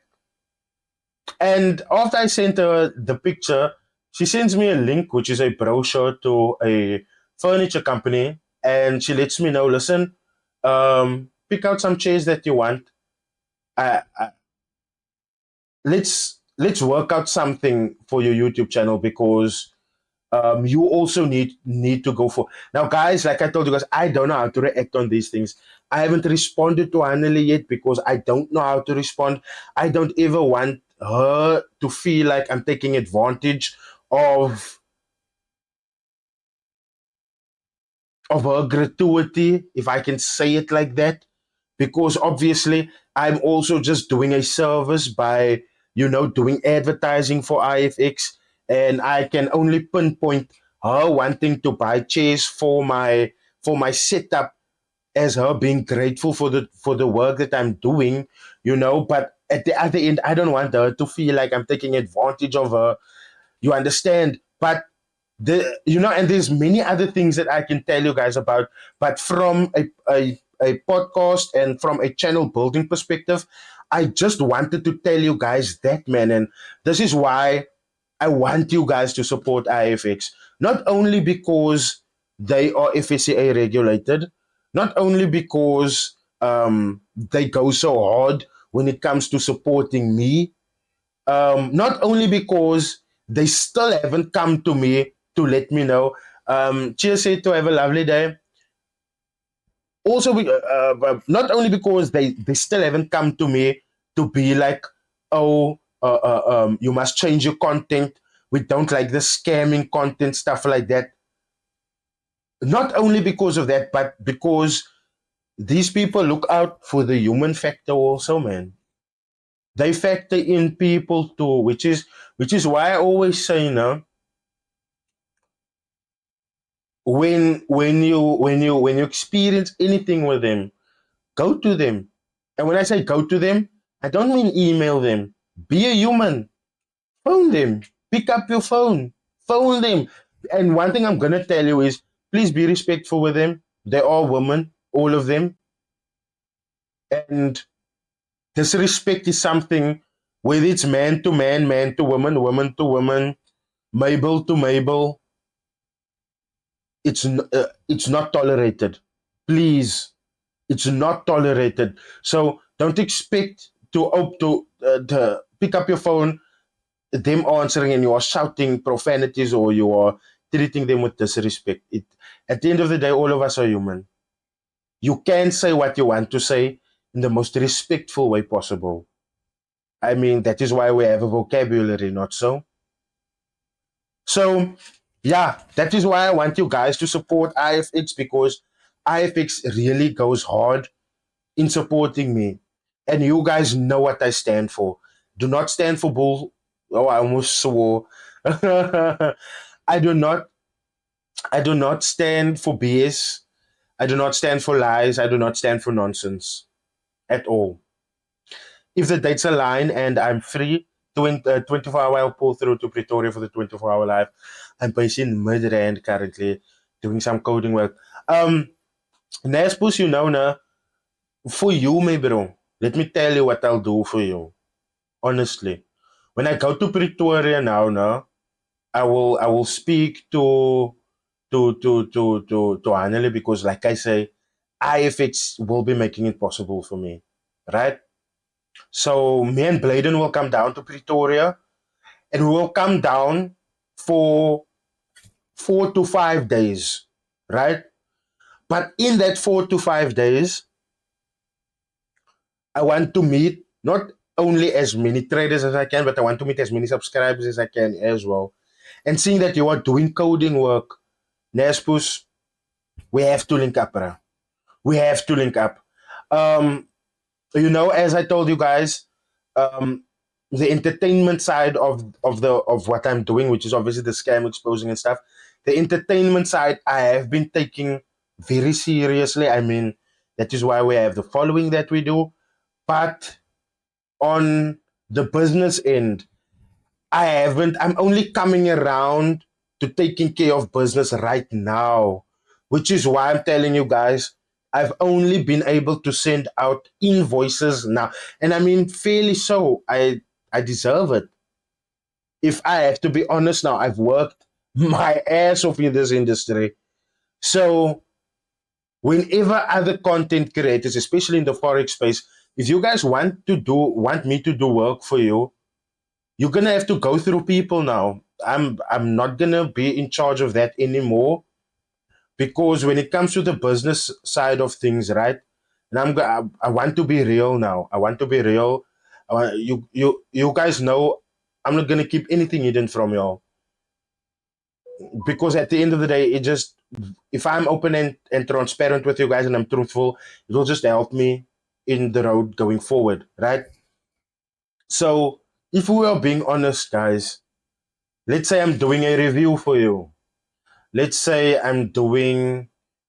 And after I sent her the picture, she sends me a link, which is a brochure to a furniture company, and she lets me know, listen, pick out some chairs that you want. I, let's work out something for your YouTube channel because you also need to go for now, guys. Like I told you guys, I don't know how to react on these things. I haven't responded to Anneli yet because I don't know how to respond. I don't ever want her to feel like I'm taking advantage of her gratuity, if I can say it like that, because obviously I'm also just doing a service by, doing advertising for IFX, and I can only pinpoint her wanting to buy chairs for my setup as her being grateful for the work that I'm doing, but at the other end, I don't want her to feel like I'm taking advantage of her. You understand? But and there's many other things that I can tell you guys about, but from a podcast and from a channel building perspective, I just wanted to tell you guys that, man. And this is why I want you guys to support IFX, not only because they are FSCA regulated, not only because they go so hard when it comes to supporting me, not only because they still haven't come to me to let me know. Cheers, say to have a lovely day. Also, not only because they still haven't come to me to be like, oh, you must change your content. We don't like the scamming content, stuff like that. Not only because of that, but because these people look out for the human factor also, man. They factor in people too, which is why I always say, when you experience anything with them, go to them. And when I say go to them, I don't mean email them. Be a human. Phone them. Pick up your phone. Phone them. And one thing I'm gonna tell you is please be respectful with them. They are women, all of them. And disrespect is something, whether it's man to man, man to woman, woman to woman, Mabel to Mabel, it's not tolerated. Please, it's not tolerated. So don't expect to pick up your phone, them answering, and you are shouting profanities or you are treating them with disrespect. At the end of the day, all of us are human. You can say what you want to say in the most respectful way possible. I mean, that is why we have a vocabulary, not so? So, yeah, that is why I want you guys to support IFX, because IFX really goes hard in supporting me. And you guys know what I stand for. Do not stand for bull. Oh, I almost swore. I do not. I do not stand for BS. I do not stand for lies. I do not stand for nonsense at all. If the dates align and I'm free, 24 hour, I'll pull through to Pretoria for the 24-hour live. I'm based in Midrand currently, doing some coding work. Nespus, for you, my bro, let me tell you what I'll do for you. Honestly, when I go to Pretoria now, I will speak to Anneli, because, like I say, IFX will be making it possible for me, right? So me and Bladen will come down to Pretoria, and we will come down for 4 to 5 days, right? But in that 4 to 5 days, I want to meet not only as many traders as I can, but I want to meet as many subscribers as I can as well. And seeing that you are doing coding work, Nespus, we have to link up, bro. We have to link up. Um, as I told you guys, um, the entertainment side of what I'm doing, which is obviously the scam exposing and stuff. The entertainment side, I have been taking very seriously. I mean, that is why we have the following that we do. But on the business end, I haven't. I'm only coming around to taking care of business right now. which is why I'm telling you guys, I've only been able to send out invoices now. And I mean, fairly so. I deserve it. If I have to be honest now, I've worked my ass off in this industry. So whenever other content creators, especially in the forex space, if you guys want me to do work for you, you're gonna have to go through people now. I'm not gonna be in charge of that anymore, because when it comes to the business side of things, right? And I want to be real now. I want to be real. You guys know I'm not gonna keep anything hidden from y'all, because at the end of the day, it just, if I'm open and transparent with you guys and I'm truthful, it will just help me in the road going forward, right? So if we are being honest, guys, let's say I'm doing a review for you. Let's say I'm doing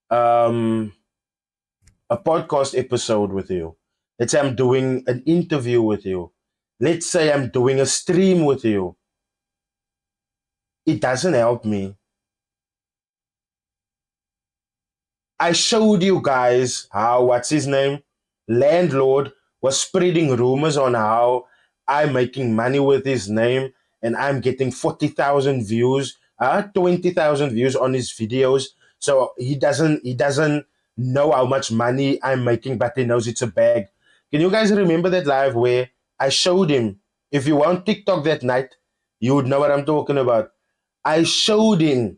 um, a podcast episode with you. Let's say I'm doing an interview with you. Let's say I'm doing a stream with you. It doesn't help me. I showed you guys how, what's his name? Landlord was spreading rumors on how I'm making money with his name and I'm getting 40,000 views, 20,000 views on his videos. So he doesn't know how much money I'm making, but he knows it's a bag. Can you guys remember that live where I showed him? If you were on TikTok that night, you would know what I'm talking about. I showed him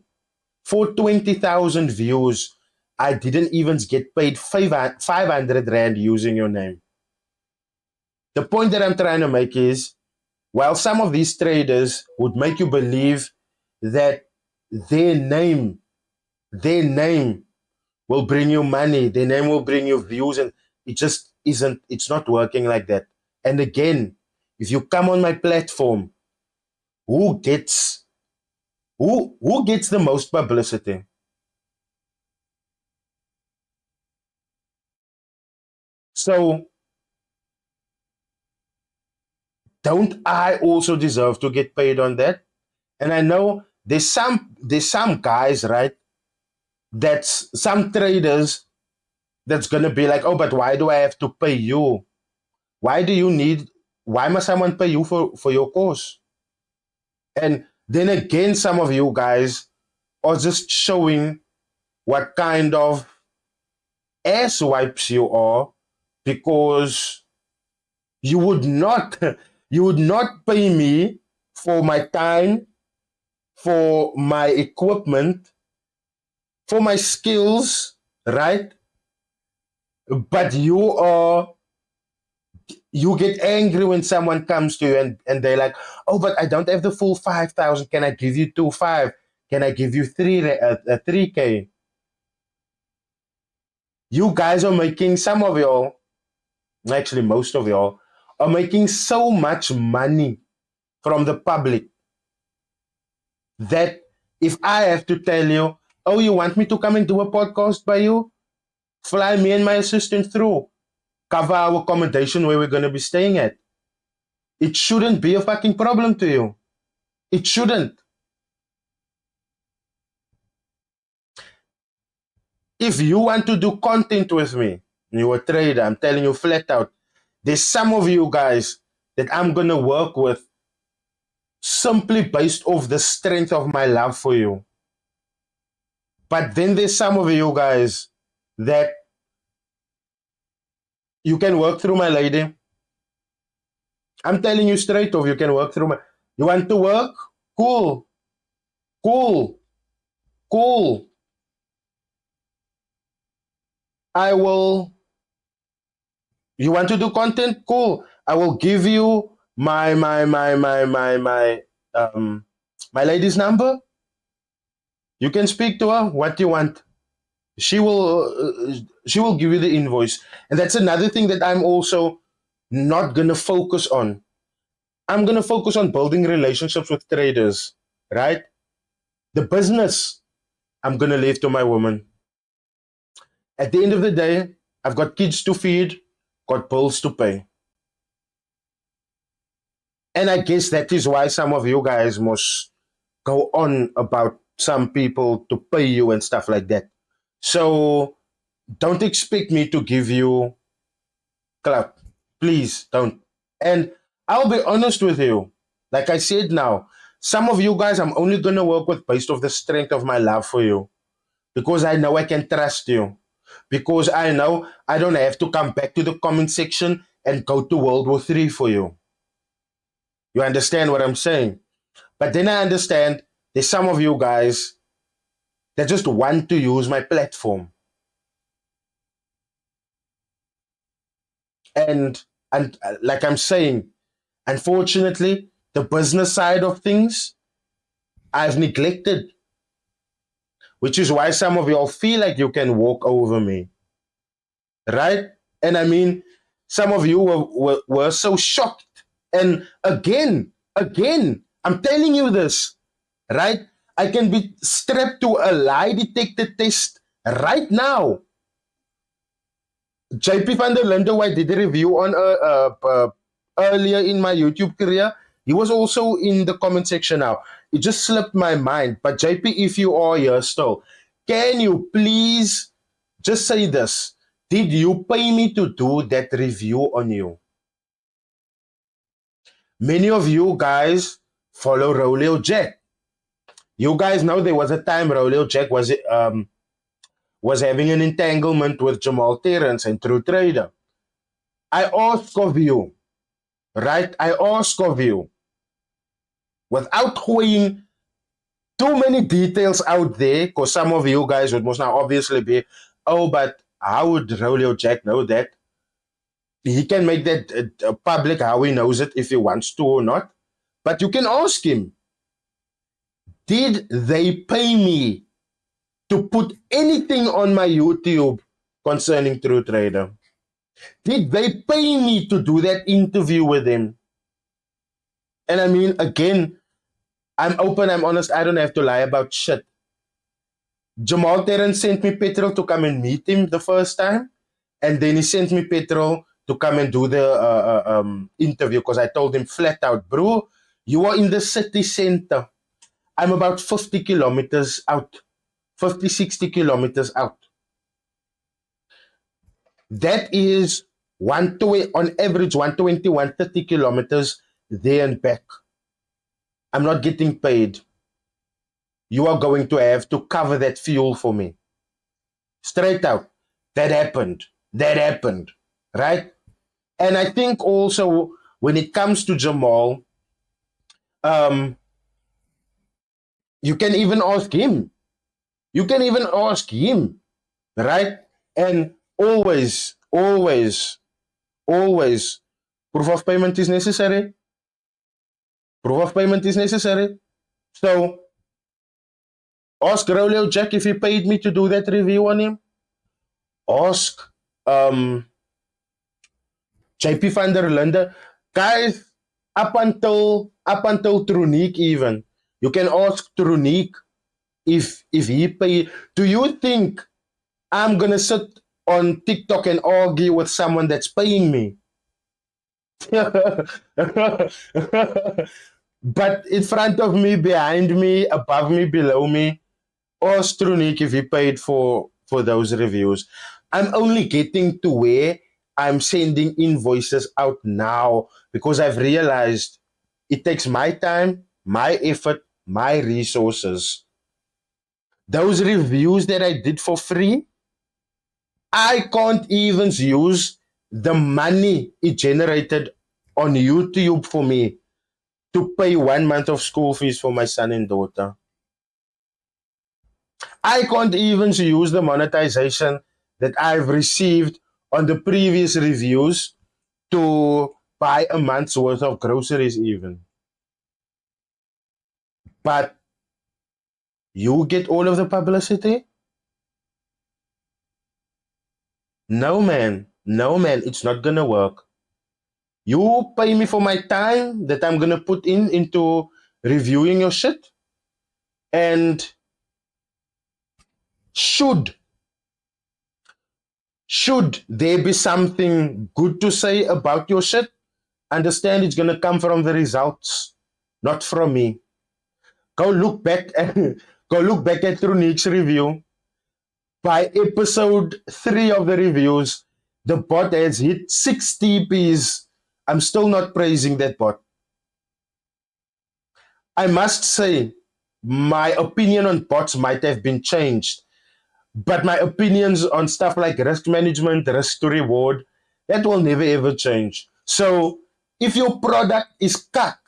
for 20,000 views. I didn't even get paid 500 Rand using your name. The point that I'm trying to make is, while some of these traders would make you believe that their name, their name will bring you money, their name will bring you views, and it just isn't, it's not working like that. And again, if you come on my platform, who gets who gets the most publicity? So don't I also deserve to get paid on that? And I know there's some guys, right? That's some traders that's gonna be like, oh, but why do I have to pay you? Why do you need? Why must someone pay you for your course? And then again, some of you guys are just showing what kind of ass wipes you are, because you would not you would not pay me for my time, for my equipment, for my skills, right? But you get angry when someone comes to you and they're like, oh, but I don't have the full 5,000. Can I give you 2.5? Can I give you 3K? You guys are making, some of y'all, actually most of y'all, are making so much money from the public that if I have to tell you, oh, you want me to come and do a podcast by you? Fly me and my assistant through. Cover our accommodation where we're going to be staying at. It shouldn't be a fucking problem to you. It shouldn't. If you want to do content with me, you're a trader, I'm telling you flat out, there's some of you guys that I'm going to work with simply based off the strength of my love for you. But then there's some of you guys that you can work through my lady. I'm telling you straight off, you can work through my. You want to work? Cool. Cool. Cool. I will. You want to do content? Cool. I will give you um my lady's number. You can speak to her. What you want? She will she will give you the invoice. And that's another thing that I'm also not gonna focus on. I'm gonna focus on building relationships with traders, right? The business I'm gonna leave to my woman. At the end of the day, I've got kids to feed, got bills to pay. And I guess that is why some of you guys must go on about some people to pay you and stuff like that. So don't expect me to give you clout. Please don't. And I'll be honest with you. Like I said now, some of you guys I'm only gonna work with based off the strength of my love for you. Because I know I can trust you. Because I know I don't have to come back to the comment section and go to World War III for you. You understand what I'm saying? But then I understand there's some of you guys that just want to use my platform. And like I'm saying, unfortunately, the business side of things I've neglected, which is why some of y'all feel like you can walk over me, right? And I mean, some of you were so shocked. And again, I'm telling you this, right? I can be strapped to a lie detector test right now. JP van der Linde, I did a review on earlier in my YouTube career. He was also in the comment section now. It just slipped my mind. But JP, if you are here still, can you please just say this? Did you pay me to do that review on you? Many of you guys follow Roleo Jack. You guys know there was a time Roleo Jack was having an entanglement with Jamal Terrence and True Trader. I ask of you, right? I ask of you, without going too many details out there, because some of you guys would most now obviously be, oh, but how would Roleo Jack know that? He can make that public how he knows it if he wants to or not. But you can ask him, did they pay me to put anything on my YouTube concerning True Trader? Did they pay me to do that interview with him? And I mean, again, I'm open, I'm honest, I don't have to lie about shit. Jamal Terrence sent me petrol to come and meet him the first time, and then he sent me petrol to come and do the interview because I told him flat out, bro, you are in the city center. I'm about 50 kilometers out, 50, 60 kilometers out. That is on average 120, 130 kilometers there and back. I'm not getting paid. You are going to have to cover that fuel for me. Straight out. That happened. That happened. Right? And I think also when it comes to Jamal, you can even ask him. You can even ask him. Right? And always, always, always, proof of payment is necessary. Proof of payment is necessary. So ask Roleo Jack if he paid me to do that review on him. Ask JP van der Linde. Guys, up until Trunicques even. You can ask Trunicques if he pay. Do you think I'm gonna sit on TikTok and argue with someone that's paying me? But in front of me, behind me, above me, below me, ask Trunicques if he paid for those reviews. I'm only getting to where I'm sending invoices out now because I've realized it takes my time, my effort, my resources. Those reviews that I did for free, I can't even use the money it generated on YouTube for me to pay 1 month of school fees for my son and daughter. I can't even use the monetization that I've received on the previous reviews to buy a month's worth of groceries even. But you get all of the publicity? No, man. No, man. It's not gonna work. You pay me for my time that I'm gonna put into reviewing your shit. And should there be something good to say about your shit, understand it's gonna come from the results, not from me. Go look back at Trunicques' review. By episode 3 of the reviews, the bot has hit 60 Ps. I'm still not praising that bot. I must say, my opinion on bots might have been changed, but my opinions on stuff like risk management, risk to reward, that will never ever change. So, if your product is cuck,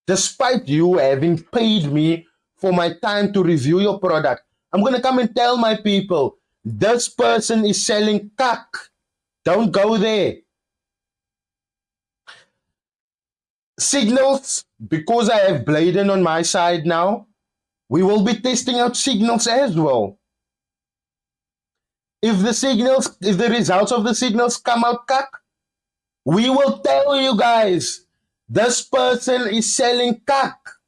despite you having paid me for my time to review your product, I'm going to come and tell my people this person is selling cuck. Don't go there. Signals, because I have Bladen on my side now, we will be testing out signals as well. If the results of the signals come out cuck, we will tell you guys this person is selling cuck.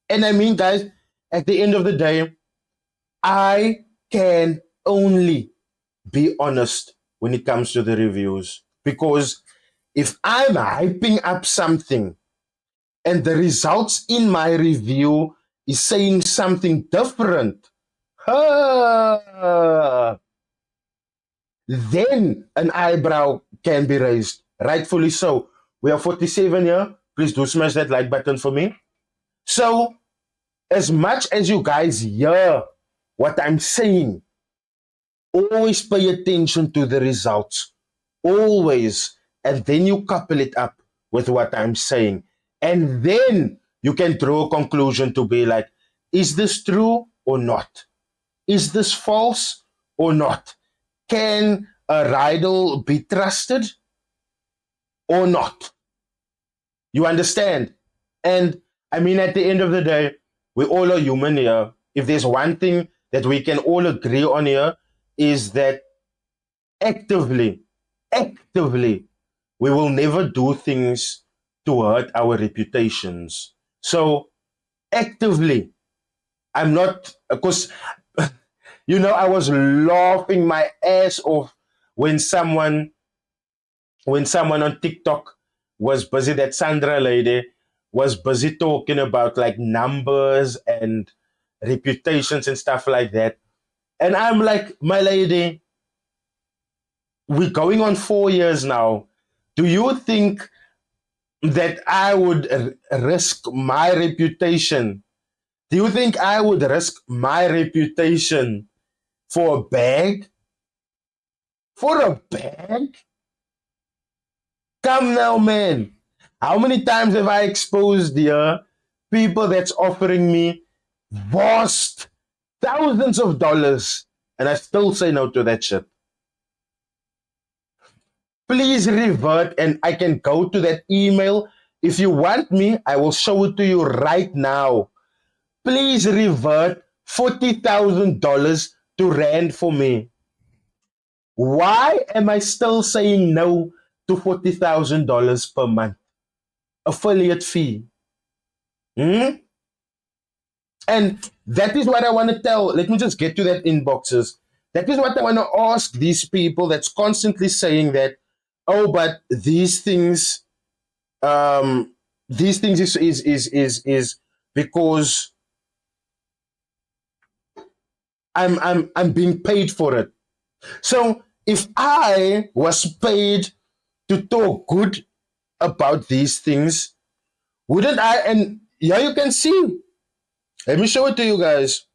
And I mean, guys, at the end of the day, I can only be honest when it comes to the reviews. Because if I'm hyping up something and the results in my review is saying something different, then an eyebrow can be raised. Rightfully so. We are 47 here. Please do smash that like button for me. So, as much as you guys hear what I'm saying, always pay attention to the results. Always. And then you couple it up with what I'm saying. And then you can draw a conclusion to be like, is this true or not? Is this false or not? Can a riddle be trusted or not? You understand? And I mean, at the end of the day, we all are human here. If there's one thing that we can all agree on here, is that actively, we will never do things to hurt our reputations. So, actively, I'm not, because, I was laughing my ass off when someone on TikTok was busy, that Sandra lady was busy talking about like numbers and reputations and stuff like that. And I'm like, my lady, we're going on 4 years now. Do you think that I would risk my reputation? Do you think I would risk my reputation for a bag? For a bag? Come now, man. How many times have I exposed here people that's offering me vast thousands of dollars and I still say no to that shit? Please revert and I can go to that email. If you want me, I will show it to you right now. Please revert $40,000 to Rand for me. Why am I still saying no to $40,000 per month? Affiliate fee. And that is what I want to tell. Let me just get to that inboxes. That is what I want to ask these people that's constantly saying that, oh, but these things is because I'm being paid for it. So if I was paid to talk good about these things, wouldn't I? And yeah, you can see. Let me show it to you guys.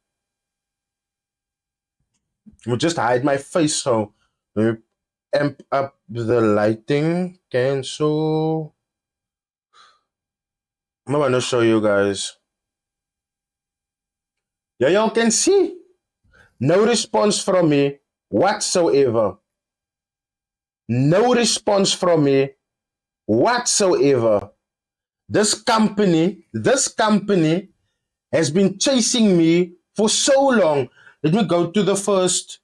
We'll just hide my face. So let me amp up the lighting. Cancel. I'm gonna show you guys. Yeah, y'all can see. No response from me whatsoever. No response from me whatsoever. This company has been chasing me for so long. Let me go to the first.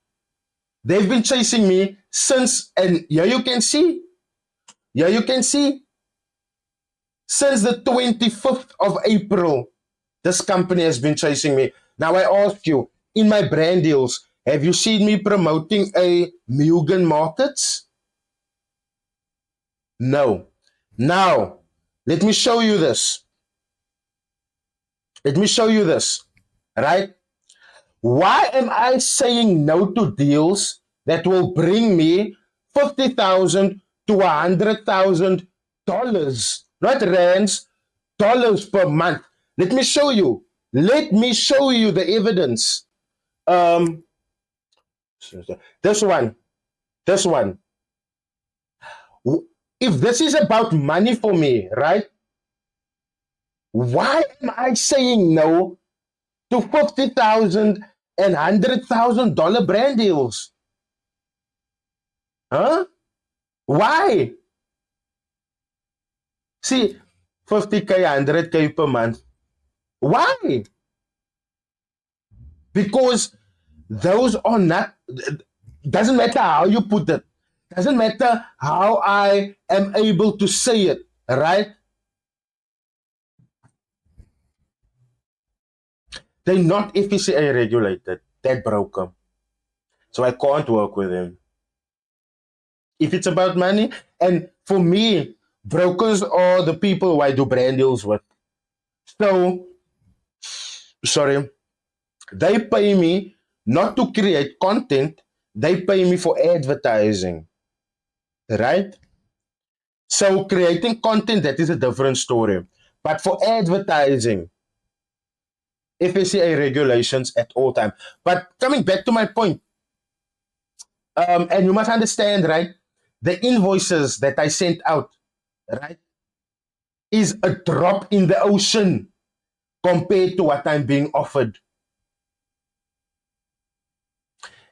They've been chasing me since, and here you can see. Here you can see. Since the 25th of April, this company has been chasing me. Now I ask you, in my brand deals, have you seen me promoting a Mugen Markets? No. Now, let me show you this. Let me show you this, right? Why am I saying no to deals that will bring me 50,000 to $100,000, not rands, dollars per month? Let me show you. Let me show you the evidence. Um, this one, this one. If this is about money for me, right? Why am I saying no to 50,000 and $100,000 brand deals? Huh? Why? See, 50K, 100K per month. Why? Because those are not, doesn't matter how you put it, doesn't matter how I am able to say it, right? They're not FCA regulated. That broke them. So I can't work with them. If it's about money, and for me, brokers are the people who I do brand deals with. So, sorry, they pay me not to create content, they pay me for advertising, right? So, creating content, that is a different story. But for advertising, FSCA regulations at all time. But coming back to my point, and you must understand, right? The invoices that I sent out, right, is a drop in the ocean compared to what I'm being offered.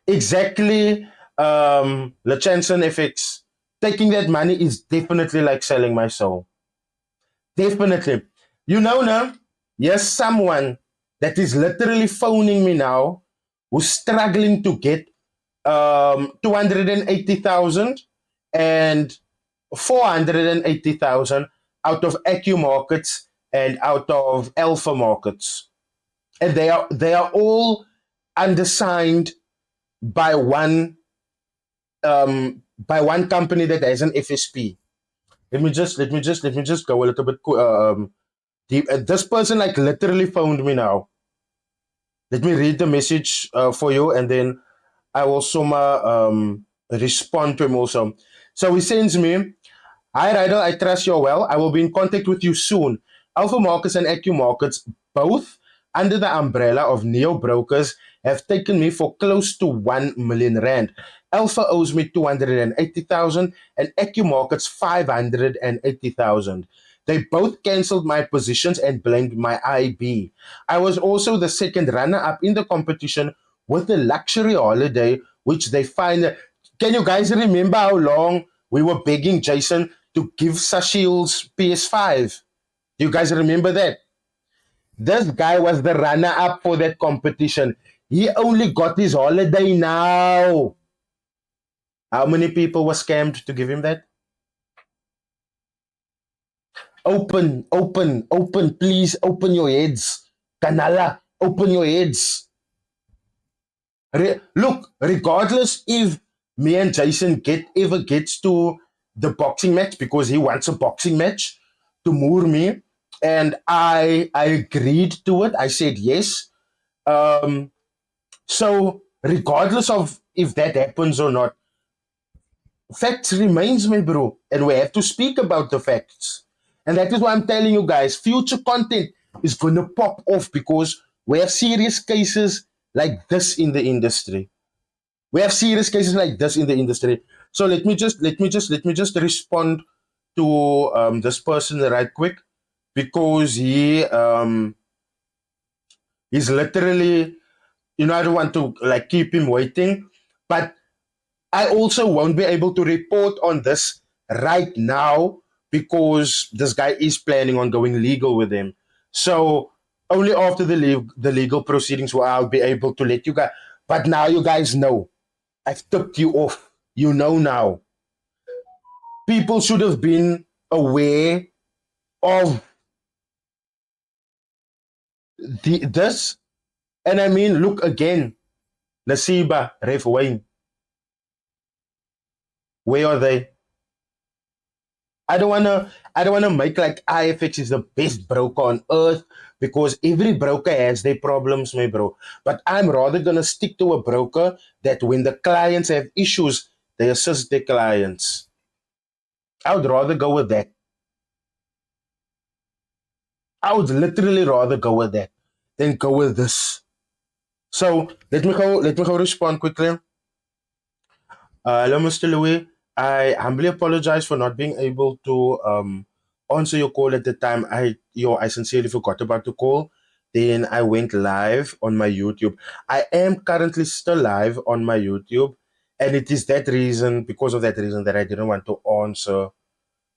Exactly, Lachanson FX. Taking that money is definitely like selling my soul. Definitely. You know now, yes, someone that is literally phoning me now who's struggling to get 280,000 and 480,000 out of AQ markets and out of alpha markets. And they are all undersigned by one company that has an FSP. Let me just go a little bit deep. This person like literally phoned me now. Let me read the message for you, and then I will respond to him also. So he sends me, "Hi Rydell, I trust you're well. I will be in contact with you soon. Alpha Markets and AQ Markets, both under the umbrella of Neo Brokers, have taken me for close to 1 million rand. Alpha owes me 280,000 and AQ Markets 580,000. They both cancelled my positions and blamed my IB. I was also the second runner-up in the competition with the luxury holiday, which they find." Can you guys remember how long we were begging Jason to give Sashil's PS5? Do you guys remember that? This guy was the runner up for that competition. He only got his holiday now. How many people were scammed to give him that? Open, open, open, please open your heads. Kanala, open your heads. Look, regardless if me and Jason ever gets to the boxing match because he wants a boxing match to moor me, and I agreed to it. I said yes. Um, so regardless of if that happens or not, facts remains, my bro, and we have to speak about the facts. And that is why I'm telling you guys, future content is gonna pop off because we have serious cases like this in the industry. We have serious cases like this in the industry. So let me just respond to this person right quick because he's literally, I don't want to like keep him waiting, but I also won't be able to report on this right now because this guy is planning on going legal with him. So only after the legal proceedings will I be able to let you guys. But now you guys know. I've tipped you off. You know now. People should have been aware of this. And I mean, look again. Nasiba, Ref Wayne. Where are they? I don't wanna make like IFX is the best broker on earth because every broker has their problems, my bro. But I'm rather gonna stick to a broker that when the clients have issues, they assist their clients. I would rather go with that. I would literally rather go with that than go with this. So let me go respond quickly. Hello, Mr. Louis. I humbly apologize for not being able to answer your call at the time. I sincerely forgot about the call. Then I went live on my YouTube. I am currently still live on my YouTube, and it is that reason, because of that reason, that I didn't want to answer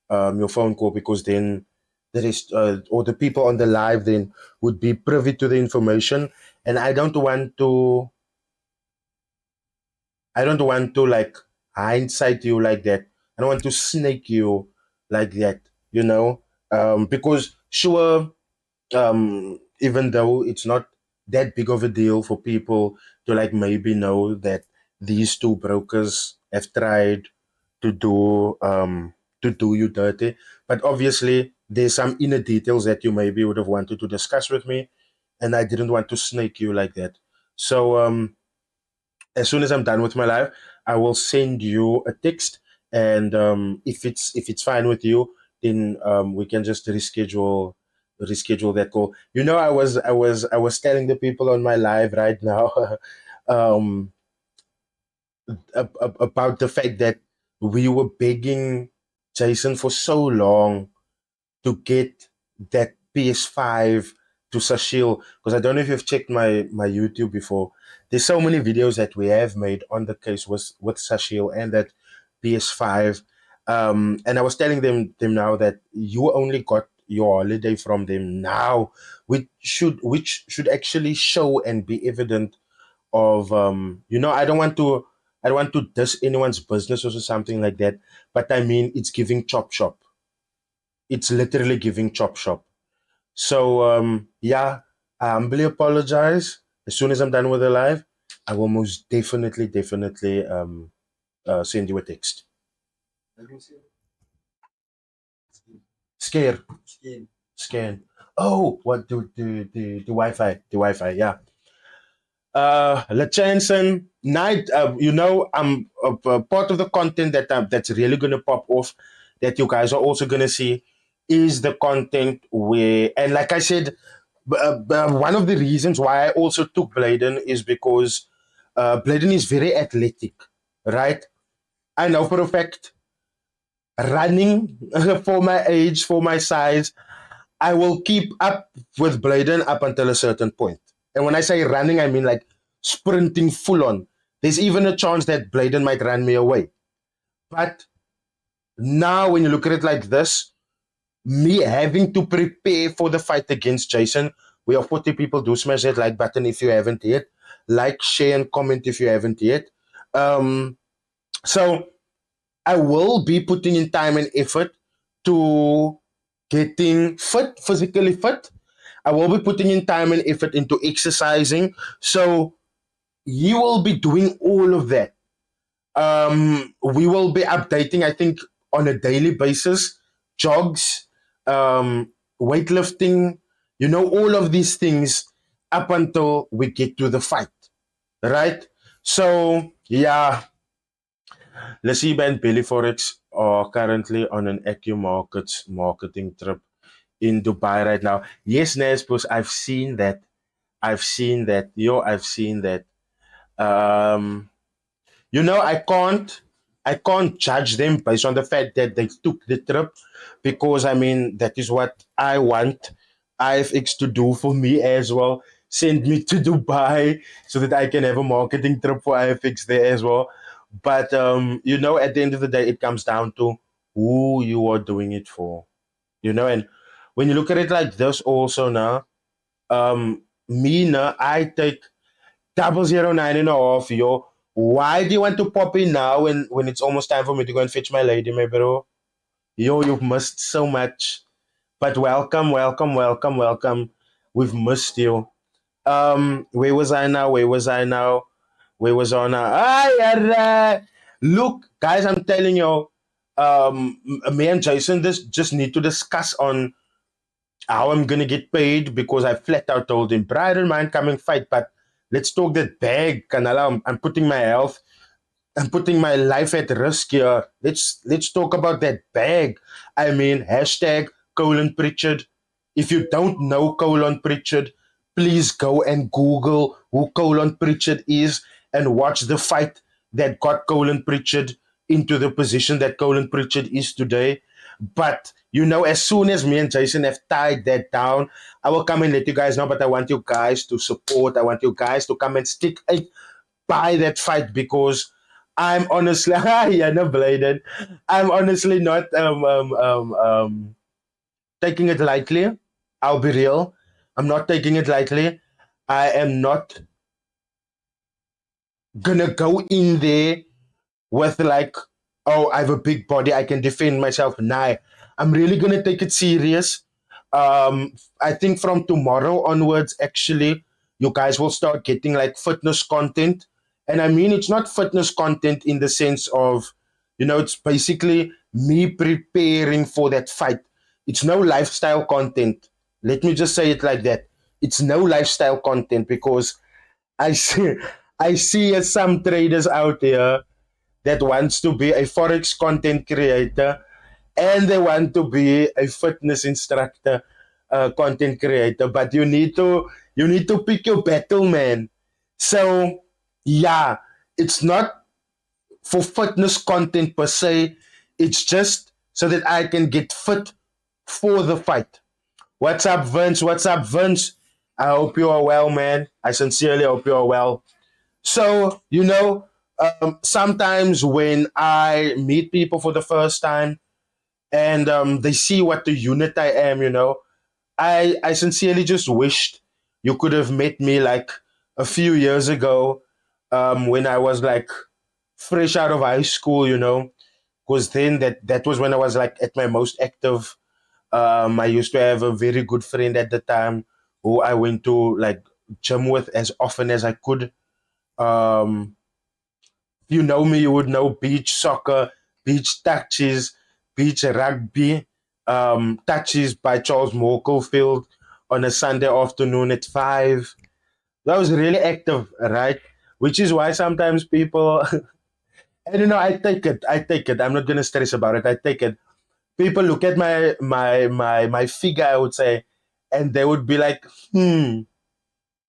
your phone call, because then the rest or the people on the live then would be privy to the information, and I don't want to like hindsight you like that. I don't want to snake you like that, you know. Because sure, even though it's not that big of a deal for people to like maybe know that these two brokers have tried to do you dirty, but obviously there's some inner details that you maybe would have wanted to discuss with me, and I didn't want to snake you like that. So as soon as I'm done with my live, I will send you a text, and if it's fine with you, then we can just reschedule that call. I was telling the people on my live right now um, about the fact that we were begging Jason for so long to get that PS5 to Sashil, because I don't know if you've checked my YouTube before. There's so many videos that we have made on the case with Sashil and that PS5. And I was telling them now that you only got your holiday from them now, which should actually show and be evident of I don't want to diss anyone's business or something like that, but I mean it's giving chop shop. It's literally giving chop shop. So yeah, I humbly apologize. As soon as I'm done with the live, I will most definitely send you a text. Scare. Scan. Oh, what the Wi-Fi? The Wi-Fi. Yeah. Lachanson, night. I'm part of the content that's really gonna pop off, that you guys are also gonna see, is the content where, and like I said, one of the reasons why I also took Bladen is because Bladen is very athletic, right? I know for a fact, running for my age, for my size, I will keep up with Bladen up until a certain point. And when I say running, I mean like sprinting full on. There's even a chance that Bladen might run me away. But now, when you look at it like this, me having to prepare for the fight against Jason, we are 40 people. Do smash that like button if you haven't yet. Like, share, and comment if you haven't yet. So I will be putting in time and effort to getting fit, physically fit. I will be putting in time and effort into exercising. So you will be doing all of that. We will be updating, I think, on a daily basis, jogs, weightlifting, all of these things up until we get to the fight, right? So, yeah, Lasiba and Billy Forex are currently on an AccuMarkets marketing trip in Dubai right now. Yes, Nespos, I've seen that. I've seen that. I've seen that. Um, I can't judge them based on the fact that they took the trip, because I mean that is what I want IFX to do for me as well. Send me to Dubai so that I can have a marketing trip for IFX there as well. But at the end of the day, it comes down to who you are doing it for. And when you look at it like this also now, me now, I take 009.5, yo. Why do you want to pop in now when it's almost time for me to go and fetch my lady, my bro? Yo, you've missed so much. But welcome, welcome, welcome, welcome. We've missed you. Where was I now? Where was I now? Where was I now? Look, guys, I'm telling you, me and Jason just need to discuss on how I'm gonna get paid because I flat out told him, "Bro, I don't mind coming fight, but let's talk that bag, Canala. I'm putting my health, I'm putting my life at risk here. Let's talk about that bag. I mean, hashtag Colin Pritchard. If you don't know Colin Pritchard, please go and Google who Colin Pritchard is and watch the fight that got Colin Pritchard into the position that Colin Pritchard is today. But as soon as me and Jason have tied that down, I will come and let you guys know. But I want you guys to support. I want you guys to come and stick by that fight because I'm honestly, yeah, no bladed. I'm honestly not taking it lightly. I'll be real. I'm not taking it lightly. I am not gonna go in there with like, oh, I have a big body, I can defend myself. Nah, I'm really gonna take it serious. I think from tomorrow onwards, actually, you guys will start getting like fitness content. And I mean, it's not fitness content in the sense of, it's basically me preparing for that fight. It's no lifestyle content. Let me just say it like that. It's no lifestyle content because I see, I see some traders out there that wants to be a forex content creator and they want to be a fitness instructor, content creator, but you need to pick your battle, man. So yeah, it's not for fitness content per se. It's just so that I can get fit for the fight. What's up, Vince? What's up, Vince? I hope you are well, man. I sincerely hope you are well. So, sometimes when I meet people for the first time and they see what the unit I am, I sincerely just wished you could have met me like a few years ago, when I was like fresh out of high school, because then that was when I was like at my most active. I used to have a very good friend at the time who I went to like gym with as often as I could. Um, if you know me, you would know beach soccer, beach touches, beach rugby, touches by Charles Morkelfield on a Sunday afternoon at 5. That was really active, right? Which is why sometimes people, I don't know, I take it. I take it. I'm not going to stress about it. I take it. People look at my figure, I would say, and they would be like,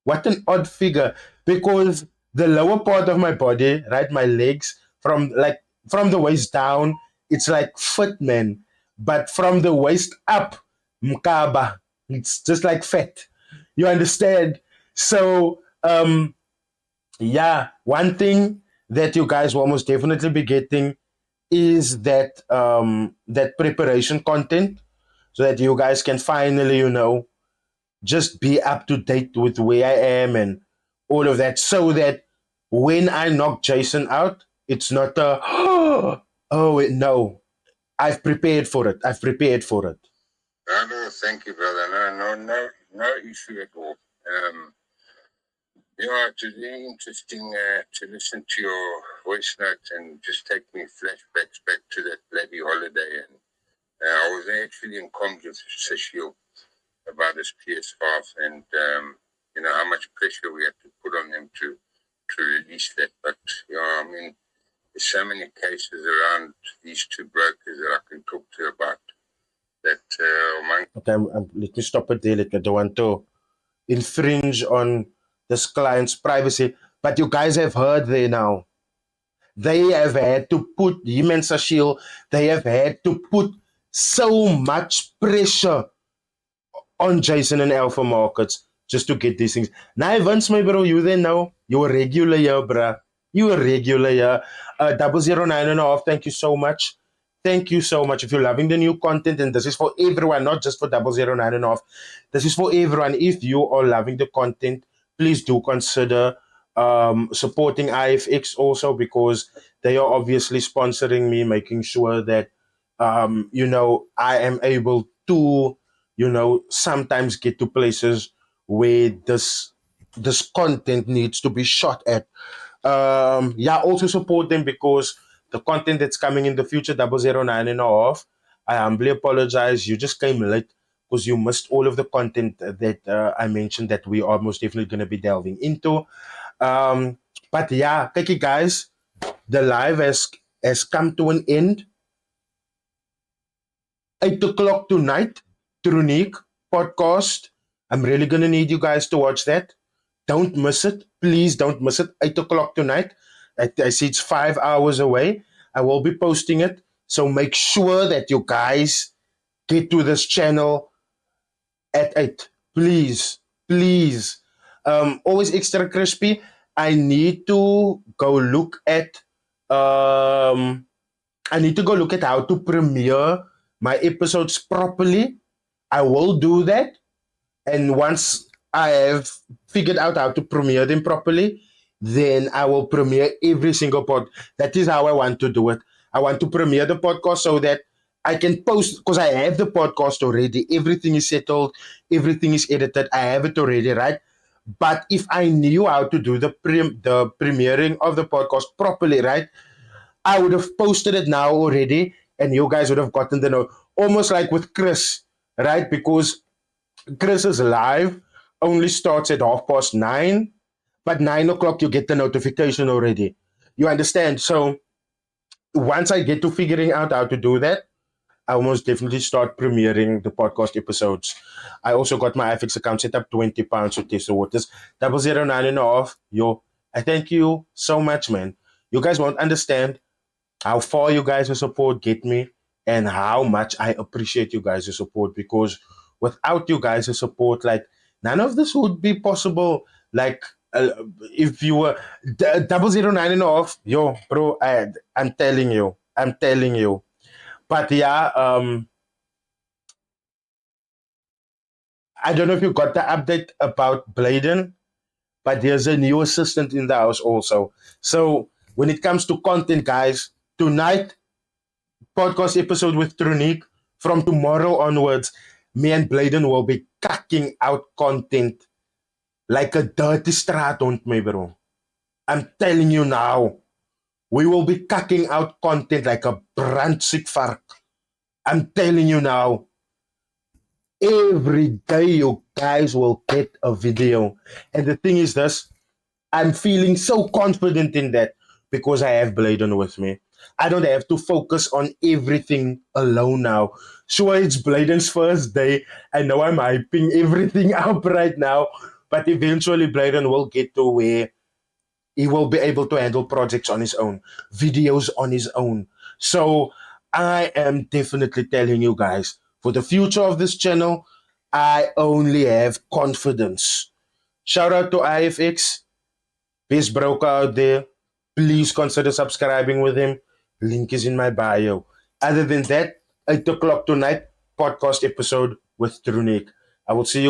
what an odd figure. Because the lower part of my body, right, my legs, from the waist down, it's like fit, man. But from the waist up, mkaba, it's just like fat. You understand? So, yeah, one thing that you guys will almost definitely be getting is that preparation content, so that you guys can finally, just be up to date with where I am and all of that, so that when I knock Jason out, it's not a oh no, I've prepared for it. I've prepared for it. No, thank you, brother. No issue at all. It was very interesting to listen to your voice note and just take me flashbacks back to that bloody holiday. And I was actually in comms with Cecile about his PS5 and how much pressure we had to put on them to release that. But I mean, there's so many cases around these two brokers that I can talk to about that. Okay, let me stop it there. I don't want to infringe on this client's privacy, but you guys have heard there now. They have had to put him and Sashil. They have had to put so much pressure on Jason and Alpha Markets just to get these things. Now, Vince, my bro, you then know you're a regular here, bruh. You're a regular here. 009.5, thank you so much. Thank you so much. If you're loving the new content, and this is for everyone, not just for 009.5, this is for everyone. If you are loving the content, please do consider supporting IFX also, because they are obviously sponsoring me, making sure that I am able to sometimes get to places where this content needs to be shot at. Yeah, also support them because the content that's coming in the future, 009.5, I humbly apologize. You just came late because you missed all of the content that I mentioned that we are most definitely going to be delving into. But yeah, thank you guys. The live has come to an end. 8 o'clock tonight, Trunicques podcast. I'm really gonna need you guys to watch that. Don't miss it. Please don't miss it. 8 o'clock tonight. I see it's 5 hours away. I will be posting it. So make sure that you guys get to this channel at 8. Please. Please. Always extra crispy. I need to go look at um I need to go look at how to premiere my episodes properly. I will do that. And once I have figured out how to premiere them properly, then I will premiere every single pod. That is how I want to do it. I want to premiere the podcast so that I can post because I have the podcast already. Everything is settled, everything is edited. I have it already, right? But if I knew how to do the premiering of the podcast properly, right, I would have posted it now already, and you guys would have gotten the note. Almost like with Chris, right? Because Chris's live only starts at 9:30, but 9 o'clock you get the notification already. You understand? So once I get to figuring out how to do that, I will most definitely start premiering the podcast episodes. I also got my iFix account set up, £20 to test the waters. 009 and a half. Yo, I thank you so much, man. You guys won't understand how far you guys' support get me and how much I appreciate you guys' support, because without you guys' support, like, none of this would be possible. Like, if you were 009 and a half, yo, bro, I'm telling you. But yeah, I don't know if you got the update about Bladen, but there's a new assistant in the house also. So when it comes to content, guys, tonight podcast episode with Trunicques. From tomorrow onwards, me and Bladen will be cacking out content like a dirty straathond, my bro. I'm telling you now, we will be cacking out content like a brandsick vark. I'm telling you now, every day you guys will get a video. And the thing is this, I'm feeling so confident in that because I have Bladen with me. I don't have to focus on everything alone now. Sure, it's Bladen's first day. I know I'm hyping everything up right now, but eventually Bladen will get to where he will be able to handle projects on his own, videos on his own. So I am definitely telling you guys, for the future of this channel, I only have confidence. Shout out to IFX. Best broker out there. Please consider subscribing with him. Link is in my bio. Other than that, 8 o'clock tonight, podcast episode with Trunicques. I will see you.